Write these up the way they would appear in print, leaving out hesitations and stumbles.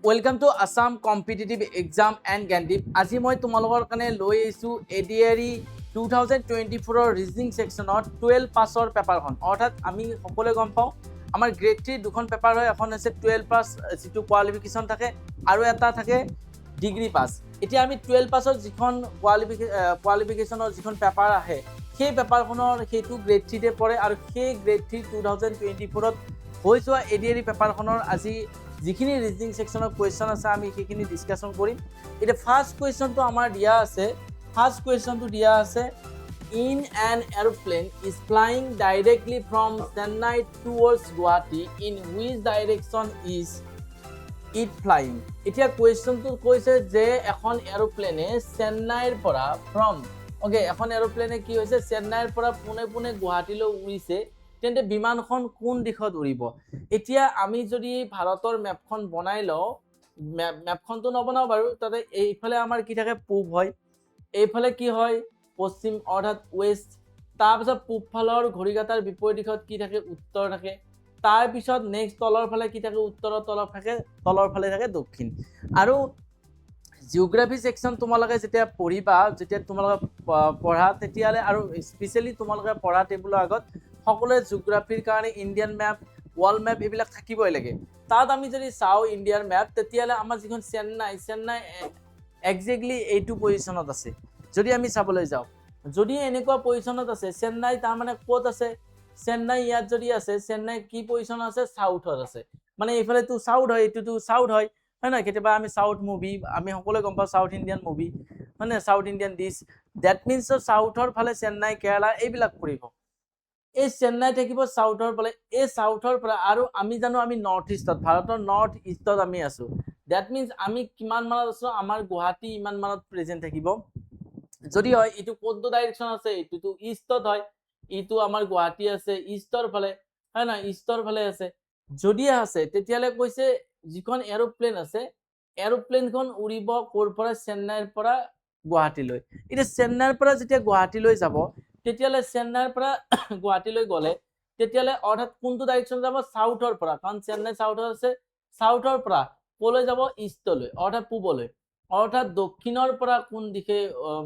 Welcome to Assam competitive exam and Gyandeep. আজি মই তোমালোকৰ কাৰণে লৈ আহিছোঁ এডিআৰই 2024 ৰিজনিং ছেকশ্যনত 12 পাছৰ পেপাৰখন। অৰ্থাৎ আমি সকলোৱে গম পাওঁ আমাৰ গ্ৰেড 3 দুখন পেপাৰ হয়। এখন হৈছে 12 পাছ যিটো কোৱালিফিকেশ্যন থাকে আৰু এটা থাকে ডিগ্ৰী পাছ। এতিয়া আমি 12 পাছৰ যিখন কোৱালিফিকেশ্যনৰ যিখন পেপাৰ আহে সেই পেপাৰখনৰ সেইটো গ্ৰেড 3তে পৰে আৰু সেই গ্ৰেড 3 2024ত হৈ যোৱা এডিআৰই পেপাৰখনৰ আজি যিখিনি ৰিজনিং ছেকশ্যনৰ কুৱেশ্যন আছে আমি সেইখিনি ডিছকাশ্যন কৰিম। এতিয়া ফাৰ্ষ্ট কুৱেশ্যনটো আমাৰ দিয়া আছে, ফাৰ্ষ্ট কুৱেশ্যনটো দিয়া আছে in an aeroplane is flying directly from Chennai towards Guwahati in which direction is it flying. এতিয়া কুৱেশ্যনটো কৈছে যে এখন এৰোপ্লেনে চেন্নাইৰ পৰা এখন এৰোপ্লেনে কি হৈছে চেন্নাইৰ পৰা পোনে পোনে গুৱাহাটীলৈ উৰিছে, তেন্তে বিমানখন কোন দিশত উৰিব। এতিয়া আমি যদি ভাৰতৰ মেপখন বনাই লওঁ, মেপখনটো নবনাওঁ বাৰু, তাতে এইফালে আমাৰ কি থাকে পূব হয়, এইফালে কি হয় পশ্চিম অৰ্থাৎ ৱেষ্ট, তাৰপিছত পূব ফালৰ ঘড়ীকাটাৰ বিপৰীত দিশত কি থাকে উত্তৰ থাকে, তাৰপিছত নেক্সট তলৰ ফালে কি থাকে উত্তৰৰ তলৰ ফালে থাকে দক্ষিণ। আৰু জিঅ'গ্ৰাফি ছেকশ্যন তোমালোকে যেতিয়া পঢ়িবা, যেতিয়া তোমালোকে পঢ়া তেতিয়াহ'লে আৰু স্পেচিয়েলি তোমালোকে পঢ়া টেবুলৰ আগত সকলোৱে জিঅ'গ্ৰাফিৰ কাৰণে ইণ্ডিয়ান মেপ, ৱৰ্ল্ড মেপ এইবিলাক থাকিবই লাগে। তাত আমি যদি চাওঁ ইণ্ডিয়াৰ মেপ, তেতিয়াহ'লে আমাৰ যিখন চেন্নাই একজেক্টলি এইটো পজিশ্যনত আছে। যদি আমি চাবলৈ যাওঁ, যদি এনেকুৱা পজিশ্যনত আছে চেন্নাই, তাৰমানে ক'ত আছে চেন্নাই, ইয়াত যদি আছে চেন্নাই কি পজিশ্যন আছে চাউথত আছে। মানে এইফালেতো চাউথ হয়, এইটোতো চাউথ হয়, হয় নহয়। কেতিয়াবা আমি চাউথ মুভি আমি সকলোৱে গম পাওঁ, চাউথ ইণ্ডিয়ান মুভি হয় নহয়, south Indian dish. That means চাউথৰ ফালে চেন্নাই কেৰালা এইবিলাক পৰিব। এই চেন্নাই থাকিব চাউথৰ ফালে, এই চাউথৰ পৰা আৰু আমি জানো আমি নৰ্থ ইষ্টত, ভাৰতৰ নৰ্থ ইষ্টত আমি আছো। ডেট মিনছ আমি কিমান মানত আছো, আমাৰ গুৱাহাটী ইমান মানত প্ৰেজেণ্ট থাকিব। যদি হয় এইটো কোনটো ডাইৰেকশ্যন আছে, এইটোতো ইষ্টত হয়, এইটো আমাৰ গুৱাহাটী আছে ইষ্টৰ ফালে, হয় নহয় ইষ্টৰ ফালে আছে। যদি আছে তেতিয়াহ'লে কৈছে যিখন এৰোপ্লেন আছে এৰোপ্লেনখন উৰিব ক'ৰ পৰা চেন্নাইৰ পৰা গুৱাহাটীলৈ। এতিয়া চেন্নাইৰ পৰা যেতিয়া গুৱাহাটীলৈ যাব তেতিয়াহ'লে চেন্নাইৰ পৰা গুৱাহাটীলৈ গ'লে তেতিয়াহ'লে অৰ্থাৎ কোনটো ডাইৰেকশ্যন যাব চাউথৰ পৰা, কাৰণ চেন্নাই চাউথত আছে, চাউথৰ পৰা ক'লৈ যাব ইষ্টলৈ অৰ্থাৎ পূবলৈ, অৰ্থাৎ দক্ষিণৰ পৰা কোন দিশে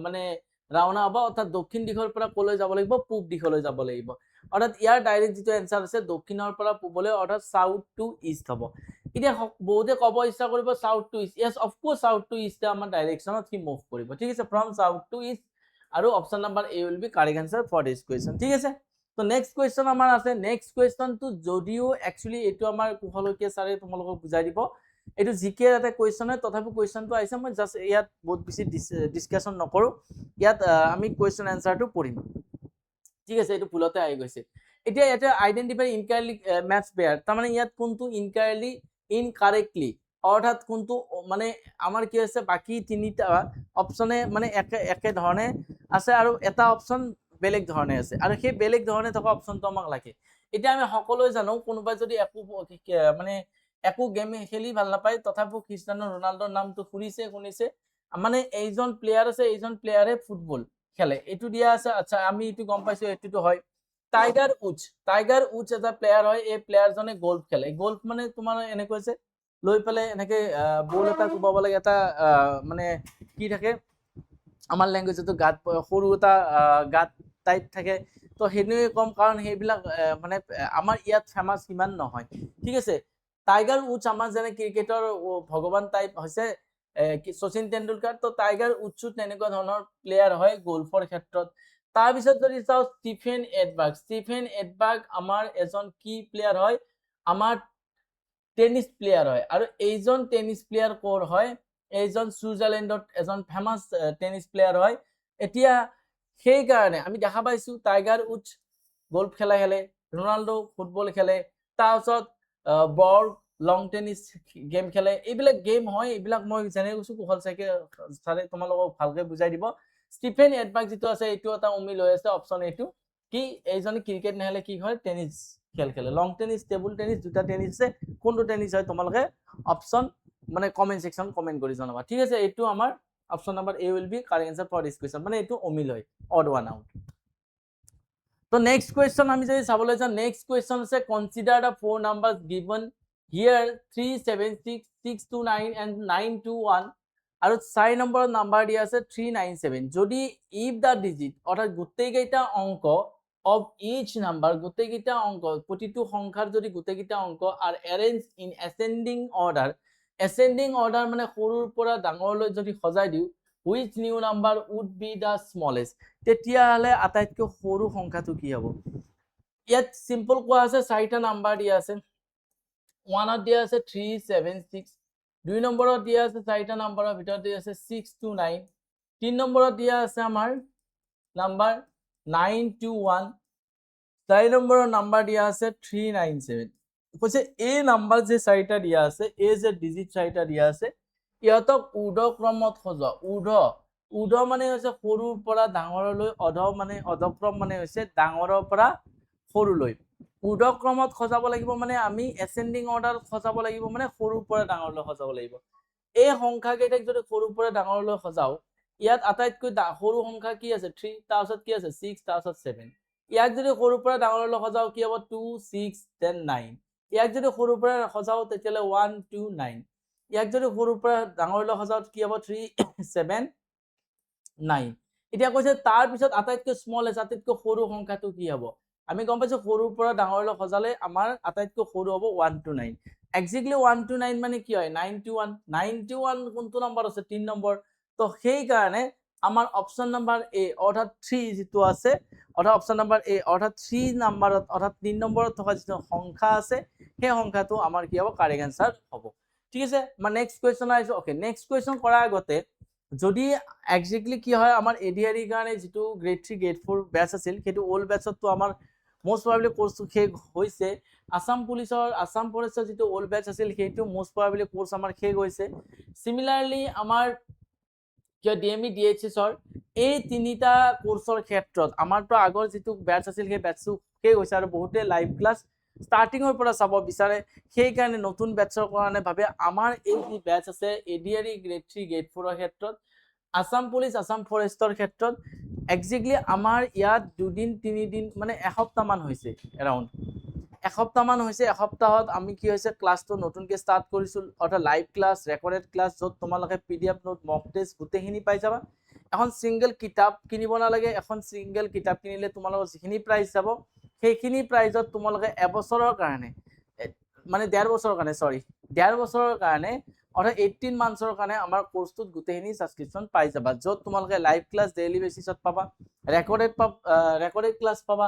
মানে ৰাওনা হ'ব, অৰ্থাৎ দক্ষিণ দিশৰ পৰা ক'লৈ যাব লাগিব পূব দিশলৈ যাব লাগিব। অৰ্থাৎ ইয়াৰ ডাইৰেক্ট যিটো এনচাৰ আছে দক্ষিণৰ পৰা পূবলৈ অৰ্থাৎ চাউথ টু ইষ্ট হ'ব। এতিয়া বহুতে ক'ব ইচ্ছা কৰিব south to east, yes of course south to east আমাৰ ডাইৰেকশ্যনত সি মুভ কৰিব, ঠিক আছে, ফ্ৰম চাউথ টু ইষ্ট। আৰু option number A will be correct answer for this question, ঠিক আছে। তো নেক্সট কুৱেশ্যন আমাৰ আছে, নেক্সট কুৱেশ্যনটো যদিও একচুৱেলি এইটো আমাৰ কুশলকীয়া ছাৰে তোমালোকক বুজাই দিব, এইটো জিকে এটা কুৱেশ্যন হয়, তথাপি কুৱেশ্যনটো আহিছে, মই জাষ্ট ইয়াত বহুত বেছি ডিছকাশ্যন নকৰোঁ, ইয়াত আমি কুৱেশ্যন এনচাৰটো পঢ়িম, ঠিক আছে। এইটো ভুলতে আহি গৈছে। এতিয়া ইয়াতে আইডেণ্টিফাই ইনকাৰেক্টলি মেথছ পেয়াৰ, তাৰমানে ইয়াত কোনটো ইনকাৰেক্টলি অৰ্থাৎ কোনটো মানে আমাৰ কি হৈছে বাকী তিনিটা অপশ্যনে মানে একে ধৰণে আছে আৰু এটা অপশ্যন বেলেগ ধৰণে আছে, আৰু সেই বেলেগ ধৰণে থকা অপশ্যনটো আমাক লাগে। এতিয়া আমি সকলোৱে জানো কোনোবাই যদি একো গেম খেলি ভাল নাপায় তথাপিও ক্ৰিষ্টিয়ানো ৰনাল্ডোৰ নামটো শুনিছে, মানে এইজন প্লেয়াৰ আছে, এইজন প্লেয়াৰে ফুটবল খেলে, এইটো দিয়া আছে। আচ্ছা আমি এইটো গম পাইছো, এইটোতো হয় টাইগাৰ উডছ এটা প্লেয়াৰ হয়, এই প্লেয়াৰজনে গল্ফ খেলে। গল্ফ মানে তোমাৰ এনেকৈ আছে লৈ পেলাই এনেকে বল এটা কোবাব লাগে, এটা মানে কি থাকে আমাৰ লেংগুৱেজতো গাত সৰু এটা গাত টাইপ থাকে, তো সেইটোৱে কম, কাৰণ সেইবিলাক মানে আমাৰ ইয়াত ফেমাছ সিমান নহয়, ঠিক আছে। টাইগাৰ উডছ আমাৰ যেনে ক্ৰিকেটৰ ভগৱান টাইপ হৈছে শচীন তেণ্ডুলকাৰ, তো টাইগাৰ উডছো তেনেকুৱা ধৰণৰ প্লেয়াৰ হয় গল্ফৰ ক্ষেত্ৰত। তাৰপিছত যদি চাওঁ ষ্টিফেন এডবাৰ্গ আমাৰ এজন কি প্লেয়াৰ হয়, আমাৰ টেনিছ প্লেয়াৰ হয়, আৰু এইজন টেনিছ প্লেয়াৰ ক'ৰ হয়, এইজন ছুইজাৰলেণ্ডত এজন ফেমাছ টেনিছ প্লেয়াৰ হয়। এতিয়া সেইকাৰণে আমি দেখা পাইছো টাইগাৰ উডছ গল্ফ খেলে, ৰনাল্ডো ফুটবল খেলে, তাৰপিছত বল লং টেনিছ গেম খেলে, এইবিলাক গেম হয়, এইবিলাক মই যেনে কৈছো কুশল ছাৰে তোমালোকক ভালকে বুজাই দিব। ষ্টিফেন এডবাৰ্গ যিটো আছে এইটো এটা অমিল হৈ আছে, অপশ্যন এইটো কি এইজনে ক্ৰিকেট নহলে কি হয় টেনিছ খেলে, লং টেনিছ টেবুল টেনিছ দুটা টেনিছ আছে, কোনটো টেনিছ হয় তোমালোকে অপশ্যন মানে কমেন্ট সেকশন কমেন্ট কৰি জনাবা, ঠিক আছে। এইটো আমাৰ option number A will be correct answer for this question, মানে এইটো অমিল হয়, অড ওৱান আউট। তো নেক্সট কুৱেশ্যন আমি যদি চাবলৈ যাওঁ, নেক্সট কুৱেশ্যন আছে consider the four numbers given here 376 629 and 921 আৰু 4 নম্বৰৰ নাম্বাৰ দিয়া আছে 397 যদি if the digit অৰ্থাৎ গোটেইকেইটা অংক of each number গোটেইকেইটা অংক প্ৰতিটো সংখ্যাৰ যদি গোটেইকেইটা অংক are arranged in ascending order মানে সৰুৰ পৰা ডাঙৰলৈ যদি সজাই দিও which new number would be the smallest তেতিয়াহলে আটাইতকৈ সৰু সংখ্যাটো কি হ'ব ইয়াত সিম্পল কোৱা আছে চাৰিটা নাম্বাৰ দিয়া আছে 1 দিয়া আছে 376 2 নম্বৰত দিয়া আছে চাৰিটা নাম্বাৰৰ ভিতৰত দিয়া আছে 629 3 নম্বৰত দিয়া আছে আমাৰ নাম্বাৰ 921 4 নম্বৰৰ নাম্বাৰ দিয়া আছে 397 কৈছে এই নাম্বাৰ যে চাৰিটা দিয়া আছে এই যে ডিজিট চাৰিটা দিয়া আছে ইহঁতক ঊৰ্ধ্ব ক্ৰমত সজোৱা ঊৰ্ধ্ব মানে হৈছে সৰুৰ পৰা ডাঙৰলৈ অধক্ৰম মানে হৈছে ডাঙৰৰ পৰা সৰুলৈ ঊৰ্ধ্ব ক্ৰমত সজাব লাগিব মানে আমি এসেন্ডিং অৰ্ডাৰত সজাব লাগিব মানে সৰুৰ পৰা ডাঙৰলৈ সজাব লাগিব এই সংখ্যা কেইটাক যদি সৰুৰ পৰা ডাঙৰলৈ সজাও ইয়াত আটাইতকৈ সৰু সংখ্যা কি আছে 3 তাৰ পিছত কি আছে 6 তাৰ পিছত 7 ইয়াক যদি সৰুৰ পৰা ডাঙৰলৈ সজাও কি হ'ব 2 6 then 9 ইয়াক যদি সৰুৰ পৰা সজাও তেতিয়ালে 1 2 9 ইয়াক যদি সৰুৰ পৰা ডাঙৰলৈ সজাও কি হ'ব 3 7 9 এতিয়া কৈছে তাৰ পিছত আটাইতকৈ স্মলেষ্ট আটাইতকৈ সৰু সংখ্যাটো কি হ'ব আমি গম পাইছো সৰুৰ পৰা ডাঙৰলৈ সজালে আমাৰ আটাইতকৈ সৰু হ'ব 1 to 9 এক্স্যাক্টলি 1 to 9 মানে কি হয় 91 কোনটো নম্বৰ আছে 3 নম্বৰ তো সেই কাৰণে আমাৰ অপচন নাম্বাৰ এ অৰ্থাৎ 3 যেটো আছে অৰ্থাৎ অপচন নাম্বাৰ এ অৰ্থাৎ 3 নম্বৰত অৰ্থাৎ 3 নম্বৰত থকা যেটো সংখ্যা আছে সেই সংখ্যাটো আমাৰ কি হ'ব কাৰেক্ট আনসাৰ হ'ব ঠিক আছে মানে নেক্সট কোৱেশ্চন আইছো ওকে নেক্সট কোৱেশ্চন কৰাৰ আগতে যদি এক্স্যাক্টলি কি হয় আমাৰ এডিআৰই কাৰণে যেটো গ্ৰেড 3 গ্ৰেড 4 ব্যাচ আছিল সেইটো ওল্ড ব্যাচত তো আমাৰ মোস্ট প্ৰবাবলি কোৰ্সটো শেষ হৈছে আসাম ফৰেষ্টৰ যেটো ওল্ড ব্যাচ আছিল সেইটো মোস্ট প্ৰবাবলি কোৰ্স আমাৰ শেষ হৈছে সিমিলাৰলি আমাৰ কিয় ডিএমই ডিএইচএছৰ এই তিনিটা কোৰ্সৰ ক্ষেত্ৰত আমাৰটো আগৰ যেটো ব্যাচ আছিল সেই ব্যাচটো শেষ হৈছে আৰু বহুতে লাইভ ক্লাস স্টাৰ্টিংৰ পৰা চাব বিচাৰে সেই কাৰণে নতুন ব্যাচৰ কাৰণে ভাবে আমাৰ এই যি ব্যাচ আছে এডিআৰই গ্ৰেড 3 গ্ৰেড 4 ৰ ক্ষেত্ৰত আসাম পুলিশ আসাম ফৰেষ্টৰ ক্ষেত্ৰত এক্স্যাক্টলি আমাৰ ইয়াত দুদিন তিনিদিন মানে এসপ্তাহ মান হৈছে এৰাউন্ড এসপ্তাহ মান হৈছে এসপ্তাহত আমি কি হৈছে ক্লাসটো নতুনকৈ স্টাৰ্ট কৰিছো অৰ্থাৎ লাইভ ক্লাস ৰেকৰ্ডেড ক্লাস যত তোমালোকে পিডিএফ নোট মক টেস্ট গুটেখিনি পাই যাবা এখন সিঙ্গেল কিতাপ কিনিব নালাগে এখন সিঙ্গেল কিতাপ কিনিলে তোমালোকৰ যিখিনি প্ৰাইস যাব সেইখিনি প্ৰাইজত তোমালোকে এবছৰৰ কাৰণে মানে 1.5 বছৰৰ কাৰণে সৰি 1.5 বছৰৰ কাৰণে অৰ্থাৎ 18 মান্থছৰ কাৰণে আমাৰ কোৰ্সটোত গুটেখিনি সাবস্ক্ৰিপশন পাই যাবা যত তোমালোকে লাইভ ক্লাস ডেইলি বেসিছত পাবা ৰেকৰ্ডেড ক্লাস পাবা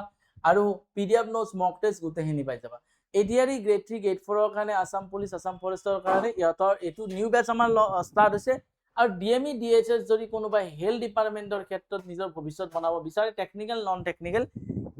আৰু পিডিএফ নোটস মক টেস্ট গুটেখিনি পাই যাবা এডিআৰই গ্ৰেড 3 গ্ৰেড 4 ৰ কাৰণে আসাম পুলিশ আসাম ফৰেষ্টৰ কাৰণে ইহঁতৰ এটো নিউ ব্যাচ আমাৰ স্টাৰ্ট হৈছে আৰু ডিএমই ডিএইচএছ যদি কোনোবা হেলথ ডিপাৰ্টমেন্টৰ ক্ষেত্ৰত নিজৰ ভৱিষ্যত বনাব বিচাৰে টেকনিক্যাল নন টেকনিক্যাল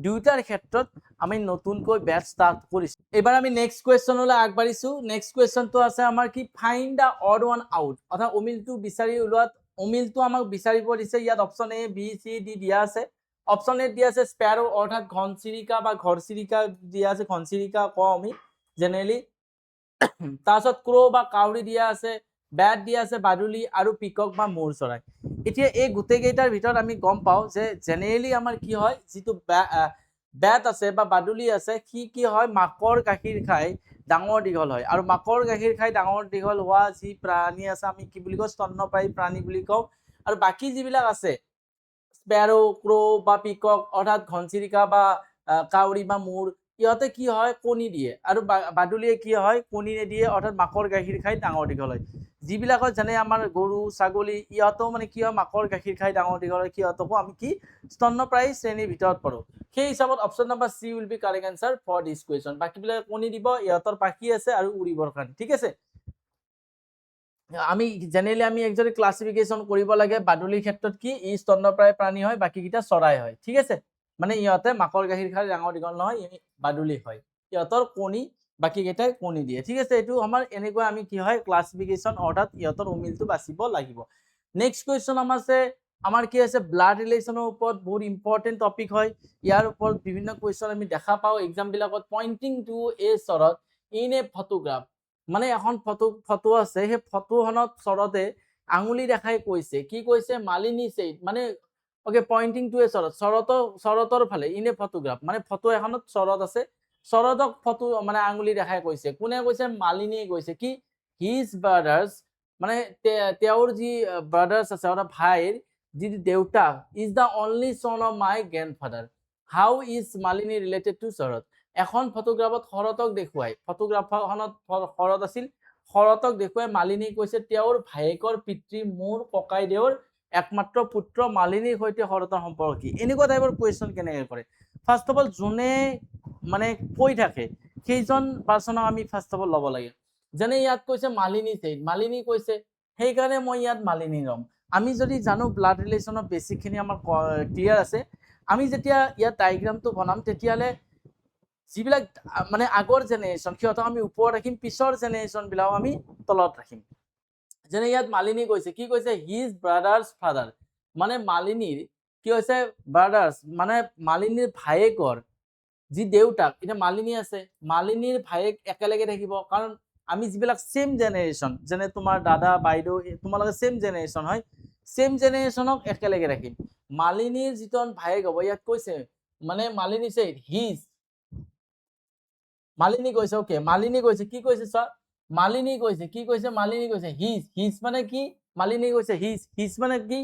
দুইটাৰ ক্ষেত্ৰত আমি নতুনকৈ ব্যাচ স্টাৰ্ট কৰিছো এবাৰ আমি নেক্সট কোৱেশ্চনলৈ আগবাঢ়িছো নেক্সট কোৱেশ্চনটো আছে আমাৰ কি ফাইন্ড দা অড ওয়ান আউট অৰ্থাৎ অমিলটো বিচাৰি উলোৱাত অমিলটো আমাক বিচাৰিব দিছে ইয়াত option A B C D দিয়া আছে অপচন এ দিয়া আছে স্প্যাৰো অৰ্থাৎ ঘনচিৰিকা বা ঘৰচিৰিকা দিয়া আছে ঘনচিৰিকা কওঁ আমি জেনেৰেলি তাৰপিছত ক্ৰো বা কাউৰী দিয়া আছে ব্যাট দিয়া আছে বাদুলি আৰু পিকক বা মোৰ চৰাই এতিয়া এই গুটেকেইটাৰ ভিতৰত আমি গম পাও যে জেনেৰেলি আমাৰ কি হয় যেটো ব্যাট আছে বা বাদুলি আছে কি হয় মাকৰ গাখীৰ খাই ডাঙৰ দীঘল হয় আৰু মাকৰ গাখীৰ খাই ডাঙৰ দীঘল হোৱা যি প্ৰাণী আছে আমি কি বুলি কওঁ স্তন্যপায়ী প্ৰাণী বুলি কওঁ আৰু বাকি যিবিলাক আছে স্প্যাৰো ক্ৰো বা পিকক অৰ্থাৎ ঘনচিৰিকা বা কাউৰী বা মোৰ ইহঁতে কি হয় কণী দিয়ে আৰু বাদুলিয়ে কি হয় কণী নিদিয়ে অৰ্থাৎ মাকৰ গাখীৰ খাই ডাঙৰ দীঘল হয় যিবিলাকৰ জানে আমাৰ গৰু ছাগলী ইহঁতেও মানে কি হয় মাকৰ গাখীৰ খাই ডাঙৰ দীঘল হয় সিহঁতকো আমি কি স্তন্যপায়ী শ্ৰেণীৰ ভিতৰত পৰো সেই হিচাপত option number C will be correct answer for this question বাকিবিলাক কণী দিব ইহঁতৰ পাখি আছে আৰু উৰিবৰ কাৰণে ঠিক আছে আমি জেনেৰেলি আমি একজৰি ক্লাসিফিকেশন কৰিব লাগে বাদুলিৰ ক্ষেত্ৰত কি ই স্তন্যপায়ী প্ৰাণী হয় বাকিকিটা চৰাই হয় ঠিক আছে মানে ইহঁতে মাকৰ গাখীৰ খাই ডাঙৰ দীঘল নহয় বাদুলি হয় ইহঁতৰ কণী বাকিকেইটাই কণী দিয়ে ঠিক আছে এটো আমাৰ এনেকৈ আমি কি হয় ক্লাসিফিকেশন অৰ্থাৎ ইহঁতৰ উমিলটো বাছিব লাগিব নেক্সট কোয়েশ্চন আমাৰ কি আছে ব্লাড ৰিলেশনৰ ওপৰত বহুত ইম্পৰ্টেন্ট টপিক হয় ইয়াৰ ওপৰত বিভিন্ন কোয়েশ্চন আমি দেখা পাও এক্সাম বিলাকত পইন্টিং টু এ চৰত ইন এ ফটোগ্ৰাফ মানে এখন ফটো আছে সেই ফটোখনত চৰতে আঙুলি দেখাই কৈছে কি কৈছে মালিনী সেইট মানে ওকে পইন্টিং টু এ চৰতৰ ফালে ইন এ ফটোগ্ৰাফ মানে ফটো এখনত চৰত আছে চৰতক ফটো মানে আঙুলি দেখাই কৈছে কোনে কৈছে মালিনীয়ে কৈছে কি হিজ ব্ৰাদাৰ্ছ মানে তেওঁৰ যি ব্ৰাদাৰ্ছ আছে অৰ্থাৎ ভাইৰ যি দেউতাক is the only son of my grandfather. How is Malini related to Sharat? এখন ফটোগ্ৰাফত শৰতক দেখুৱাই, ফটোগ্ৰাফখনত শৰৎ আছিল, শৰতক দেখুৱাই মালিনী কৈছে তেওঁৰ ভায়েকৰ পিতৃ মোৰ ককাইদেউৰ একমাত্ৰ পুত্ৰ মালিনীৰ সৈতে শৰতৰ সম্পৰ্ক কি? এনেকুৱা টাইপৰ কুৱেশ্যন কেনেকৈ কৰে? ফাৰ্ষ্ট অফ অল যোনে মানে কৈ থাকে সেইজন পাৰ্চনক আমি ফাৰ্ষ্ট অফ অল ল'ব লাগে। যেনে ইয়াত কৈছে মালিনী চেইড, মালিনী কৈছে সেইকাৰণে মই ইয়াত মালিনী ল'ম। আমি যদি জানো ব্লাড ৰিলেশ্যনৰ বেছিকখিনি আমাৰ ক্লিয়াৰ আছে, আমি যেতিয়া ইয়াত ডায়েগ্ৰামটো বনাম তেতিয়াহ'লে যিবিলাক মানে আগৰ জেনেৰেশ্যন সিহঁতক আমি ওপৰত ৰাখিম, পিছৰ জেনেৰেশ্যনবিলাকক আমি তলত ৰাখিম। যেনে ইয়াত মালিনী কৈছে, কি কৈছে? হিজ ব্ৰাদাৰ্ছ ফাদাৰ, মানে মালিনীৰ কি হৈছে ব্ৰাদাৰ্ছ মানে মালিনীৰ ভায়েকৰ যি দেউতাক, এতিয়া মালিনী আছে, মালিনীৰ ভায়েক একেলগে থাকিব, কাৰণ আমি যিবিলাক সেম জেনেৰেশ্যন, যেনে তোমাৰ দাদা বাইদেউ তোমালোকে সেম জেনেৰেশ্যন হয়, সেম জেনেৰেশ্যনক একেলগে ৰাখিম। মালিনীৰ যিজন ভায়েক হ'ব, ইয়াত কৈছে মানে মালিনী চেইড হিজ, মালিনী কৈছে ওকে, মালিনী কৈছে কি কৈছে চোৱা, মালিনী কৈছে কি কৈছে, মালিনী কৈছে হিজ, হিজ মানে কি? মালিনী কৈছে হিজ, হিজ মানে কি?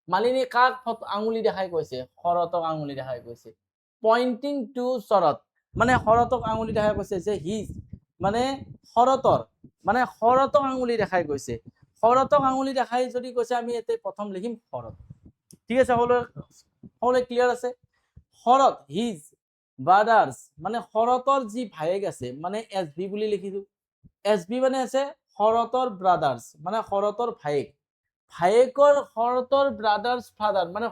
মালিনী কাক আঙুলি দেখাই কৈছে? শৰতক আঙুলি দেখাই কৈছে, পইণ্টিং টু শৰৎ, মানে শৰতক আঙুলি দেখাই কৈছে যে হিজ মানে শৰতৰ, মানে শৰতক আঙুলি দেখাই কৈছে। শৰতক আঙুলি দেখাই যদি কৈছে আমি ইয়াতে প্ৰথম লিখিম শৰৎ। ঠিক আছে, সকলোৱে ক্লিয়াৰ আছে? শৰৎ হিজ ব্ৰাদাৰ্ছ মানে শৰতৰ যি ভায়েক আছে, মানে এছ বি বুলি লিখিছো, এছ বি মানে আছে শৰতৰ ব্ৰাদাৰ্ছ মানে শৰতৰ ভায়েক, ভায়েকৰ শৰতৰ ব্ৰাদাৰ্ছ ফাদাৰ মানে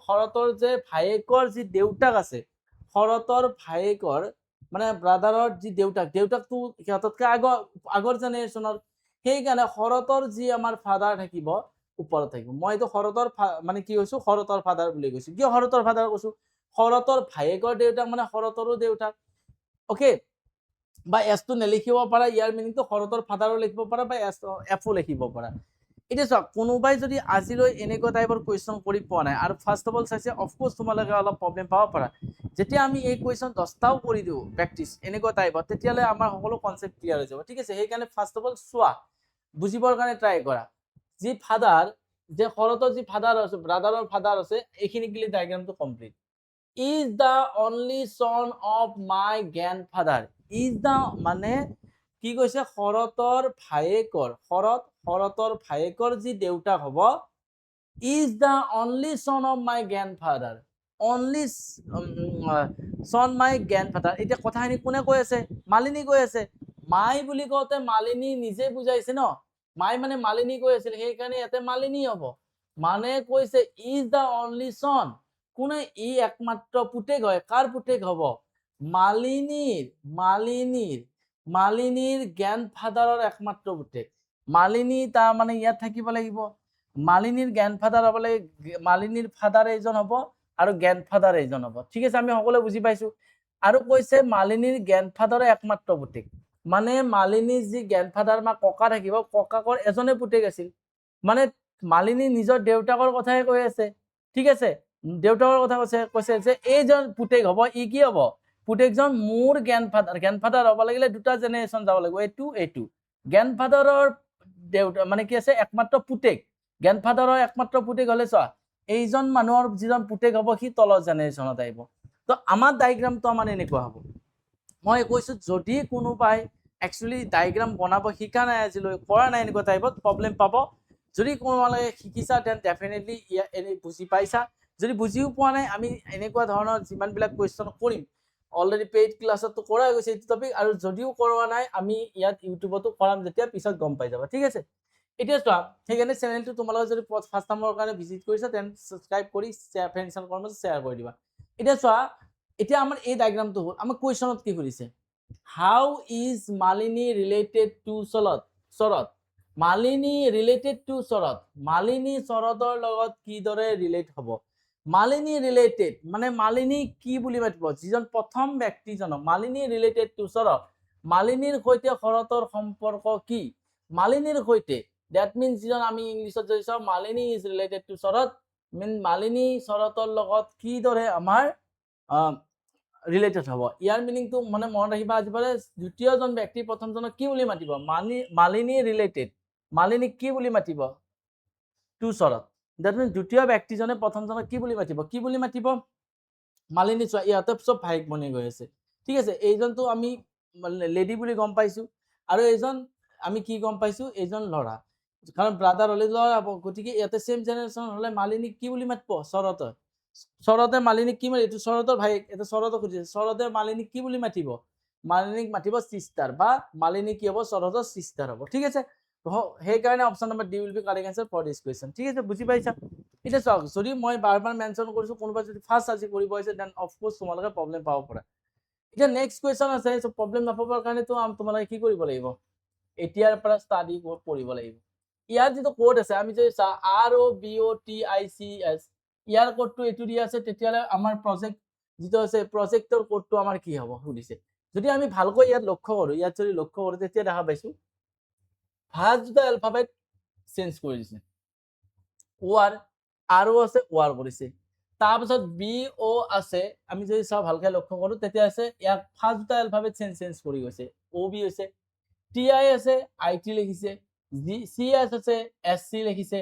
শৰতৰ যে ভায়েকৰ যি দেউতাক আছে, শৰতৰ ভায়েকৰ মানে ব্ৰাদাৰৰ যি দেউতাক, দেউতাকটো সিহঁততকৈ আগৰ জেনেৰেশ্যনৰ, সেইকাৰণে শৰতৰ যি আমাৰ ফাদাৰ থাকিব ওপৰত থাকিব। মই এইটো শৰতৰ মানে কি কৈছো? শৰতৰ ফাদাৰ বুলি কৈছো। কিয় শৰতৰ ফাদাৰ কৈছো? শৰতৰ ভায়েকৰ দেউতাক মানে শৰতৰো দেউতাক। অকে, বা এছটো নেলিখিব পাৰা, ইয়াৰ মিনিংটো শৰতৰ ফাদাৰো লিখিব পাৰা বা এফও লিখিব পাৰা। এতিয়া চাওক, কোনোবাই যদি আজিলৈ এনেকুৱা টাইপৰ কুৱেশ্যন কৰি পোৱা নাই আৰু ফাৰ্ষ্ট অফ অল চাইছে, অফক'ৰ্চ তোমালোকে অলপ প্ৰব্লেম পাব পাৰা। যেতিয়া আমি এই কুৱেশ্যন 10টাও কৰি দিওঁ প্ৰেক্টিছ এনেকুৱা টাইপত, তেতিয়াহ'লে আমাৰ সকলো কনচেপ্ট ক্লিয়াৰ হৈ যাব। ঠিক আছে, সেইকাৰণে ফাৰ্ষ্ট অফ অল চোৱা, বুজিবৰ কাৰণে ট্ৰাই কৰা। যি ফাদাৰ, যে শৰতৰ যি ফাদাৰ আছে, ব্ৰাদাৰৰ ফাদাৰ আছে, এইখিনি গিলি ডায়েগ্ৰামটো complete. Is the only son of my grandfather, is the মানে কি কৈছে? শৰতৰ ভায়েকৰ, শৰতৰ ভায়েকৰ যি দেউতাক হ'ব, is the only son of my grandfather, only চন মাই গ্ৰেণ্ডফাদাৰ। এতিয়া কথাখিনি কোনে কৈ আছে? মালিনী কৈ আছে। মাই বুলি কওঁতে মালিনী নিজে বুজাইছে ন, মাই মানে মালিনী কৈ আছিল, সেইকাৰণে ইয়াতে মালিনী হ'ব। মানে কৈছে ইজ দ্য অনলি চন, কোনে? ই একমাত্ৰ পুতেক হয়। কাৰ পুতেক হ'ব? মালিনীৰ গ্ৰেণ্ডফাদাৰৰ একমাত্ৰ পুতেক। মালিনী তাৰ মানে ইয়াত থাকিব লাগিব, মালিনীৰ গ্ৰেণ্ডফাদাৰ হ'ব লাগে, মালিনীৰ ফাদাৰ এইজন হ'ব আৰু গ্ৰেণ্ডফাদাৰ এইজন হ'ব। ঠিক আছে, আমি সকলোৱে বুজি পাইছো। আৰু কৈছে মালিনীৰ গ্ৰেণ্ডফাদাৰৰ একমাত্ৰ পুতেক, মানে মালিনীৰ যি গ্ৰেণ্ডফাদাৰ বা ককা থাকিব, ককাকৰ এজনে পুতেক আছিল, মানে মালিনী নিজৰ দেউতাকৰ কথাই কৈ আছে। ঠিক আছে, দেউতাকৰ কথা কৈছে যে এইজন পুতেক হ'ব, ই কি হ'ব? পুতেকজন মোৰ গ্ৰেণ্ডফাদাৰ হ'ব লাগিলে দুটা জেনেৰেশ্যন যাব লাগিব, এইটো গ্ৰেণ্ডফাদাৰৰ দেউতা মানে কি আছে? একমাত্ৰ পুতেক, গ্ৰেণ্ডফাদাৰৰ একমাত্ৰ পুতেক হ'লে চোৱা, এইজন মানুহৰ যিজন পুতেক হ'ব সি তলৰ জেনেৰেশ্যনত আহিব। তো আমাৰ ডায়েগ্ৰামটো আমাৰ এনেকুৱা হ'ব। মই কৈছো যদি কোনোবাই একচুৱেলি ডায়েগ্ৰাম বনাব শিকা নাই, আজিলৈ কৰা নাই, এনেকুৱা টাইপত প্ৰব্লেম পাব। যদি তোমালোকে শিকিছা দেন ডেফিনেটলি এনেই বুজি পাইছা। যদি বুজিও পোৱা নাই, আমি এনেকুৱা ধৰণৰ যিমানবিলাক কুৱেশ্যন কৰিম, অলৰেডি পেইড ক্লাছতো কৰা গৈছে এইটো টপিক, আৰু যদিও কৰোৱা নাই আমি ইয়াত ইউটিউবতো কৰাম, যেতিয়া পিছত গম পাই যাবা। ঠিক আছে, এতিয়া চোৱা, সেইকাৰণে চেনেলটো তোমালোকে যদি ফাৰ্ষ্ট টাইমৰ কাৰণে ভিজিট কৰিছা দেন ছাবস্ক্ৰাইব কৰি ফ্ৰেণ্ডছ এণ্ড কৰ্মত শ্বেয়াৰ কৰি দিবা। এতিয়া চোৱা, এতিয়া আমাৰ এই ডায়েগ্ৰামটো হ'ল, আমাৰ কুৱেশ্যনত কি সুধিছে? How is Malini related to Sharat? Malini related to Sharat, Malini শৰতৰ লগত কিদৰে ৰিলেট হ'ব? মালিনী ৰিলেটেড মানে মালিনী কি বুলি মাতিব? যিজন প্ৰথম ব্যক্তিজনক। মালিনী ৰিলেটেড টু শৰৎ, মালিনীৰ সৈতে শৰতৰ সম্পৰ্ক কি? মালিনীৰ সৈতে, ডেট মিনছ যিজন আমি ইংলিছত যদি চাওঁ, মালিনী ইজ ৰিলেটেড টু শৰৎ, মিন মালিনী শৰতৰ লগত কিদৰে আমাৰ ৰিলেটেড হ'ব। ইয়াৰ মিনিংটো মানে মনত ৰাখিবা আজিবাৰে দ্বিতীয়জন ব্যক্তি প্ৰথমজনক কি বুলি মাতিব? মালিনী ৰিলেটেড। মালিনীক কি বুলি মাতিব? Two Sarat. দ্যাট মিনছ দ্বিতীয় ব্যক্তিজনে প্ৰথমজনক কি বুলি মাতিব? কি বুলি মাতিব? মালিনী। চোৱা ইয়াতে চব ভাইক বনি গৈ আছে, ঠিক আছে। এইজনটো আমি লেডি বুলি গম পাইছো, আৰু এইজন আমি কি গম পাইছো? এইজন ল'ৰা, কাৰণ ব্ৰাদাৰ হ'লে ল'ৰা হ'ব। গতিকে ইয়াতে চেম জেনেৰেশ্যন হ'লে মালিনীক কি বুলি মাতিব? শৰৎ। শৰতে মালিনীক কি মাতিব? এইটো শৰতৰ ভাইক, এটা শৰতক সুধিছে। শৰতে মালিনীক কি বুলি মাতিব? মালিনীক মাতিব সিষ্টাৰ, বা মালিনী কি হ'ব? শৰতৰ সিষ্টাৰ হ'ব, ঠিক আছে। সেইকাৰণে option number D will be correct answer for this question, ঠিক আছে। বুজি পাইছা? এতিয়া চাওক, যদি মই বাৰ মেনশ্যন কৰিছো, কোনোবা যদি ফাৰ্ষ্ট আজি কৰিব আছে, দেন অফকোৰ্চ তোমালোকে প্ৰব্লেম পাব পাৰা। এতিয়া নেক্সট কুৱেশ্যন আছে, চ' প্ৰব্লেম নাপাবৰ কাৰণেতো তোমালোকে কি কৰিব লাগিব? এতিয়াৰ পৰা ষ্টাডি কৰিব লাগিব। ইয়াৰ যিটো কোড আছে, আমি যদি চাওঁ ROBOTICS, ইয়াৰ কোডটো এইটো দিয়া আছে, তেতিয়াহ'লে আমাৰ প্ৰজেক্ট যিটো আছে, প্ৰজেক্টৰ কোডটো আমাৰ কি হ'ব সুধিছে। যদি আমি ভালকৈ ইয়াত লক্ষ্য কৰোঁ, ইয়াত যদি লক্ষ্য কৰোঁ, তেতিয়া দেখা পাইছো ফাৰ্ষ্ট দুটা এলফাবেট চেঞ্জ কৰি দিছে। OR আছে, OR কৰিছে। তাৰপিছত BO আছে, আমি যদি চাওঁ ভালকৈ লক্ষ্য কৰোঁ, তেতিয়া আছে ইয়াক ফাৰ্ষ্ট দুটা এলফাবেট চেঞ্জ কৰি গৈছে। OB হৈছে, TI আছে, IT লিখিছে, CS আছে, SC লিখিছে।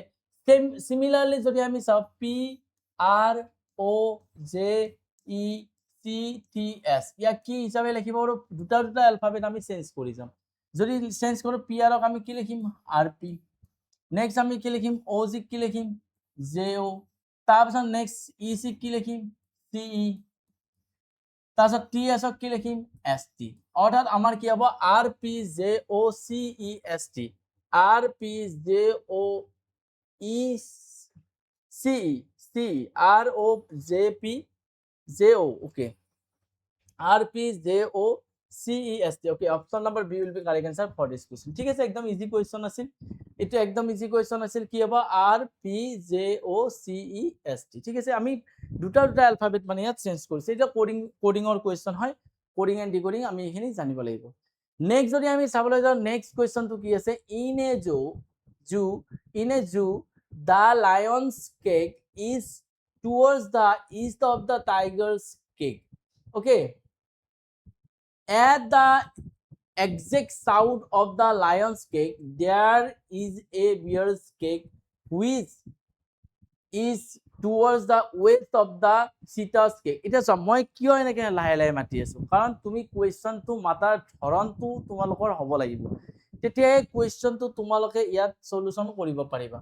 সিমিলাৰলি যদি আমি চাওঁ PROJECTS, ইয়াক কি হিচাপে লিখিব পাৰোঁ? দুটা এলফাবেট আমি চেঞ্জ কৰি যাম। যদি চেঞ্জ কৰোঁ, PRক আমি কি লিখিম? RP। নেক্সট আমি কি লিখিম? OG কি লিখিম? JO। তাৰপিছত নেক্সট EC কি লিখিম? CE। তাৰপিছত TSক কি লিখিম? ST। অৰ্থাৎ আমাৰ কি হ'ব? RPJOCEST, RPJOCECE, okay, RPJOCEST, okay, option number B will be correct answer for this question, ঠিক আছে। একদম ইজি কুৱেশ্যন আছিল, এইটো একদম ইজি কুৱেশ্যন আছিল। কি হ'ব? RPJOCEST, ঠিক আছে। আমি দুটা এলফাবেট মানে ইয়াত চেঞ্জ কৰিছে। এটা কোডিঙৰ কুৱেশ্যন হয়, কোডিং এণ্ড ডিকোডিং আমি এইখিনি জানিব লাগিব। নেক্সট যদি আমি চাবলৈ যাওঁ, নেক্সট কুৱেশ্যনটো কি আছে? In a zoo the lion's cake is towards the east of the tiger's cake, okay, at the exact south of the lion's cake there is a bear's cake which is towards the west of the cheetah's cake. এটা চোৱা, মই কিয় এনেকে লাহে লাহে মাতি আছো, কাৰণ তুমি কুৱেশ্যনটো মাতাৰ ধৰণটো তোমালোকৰ হ'ব লাগিব, তেতিয়াহে কুৱেশ্যনটো তোমালোকে ইয়াত সলিউশন কৰিব পাৰিবা।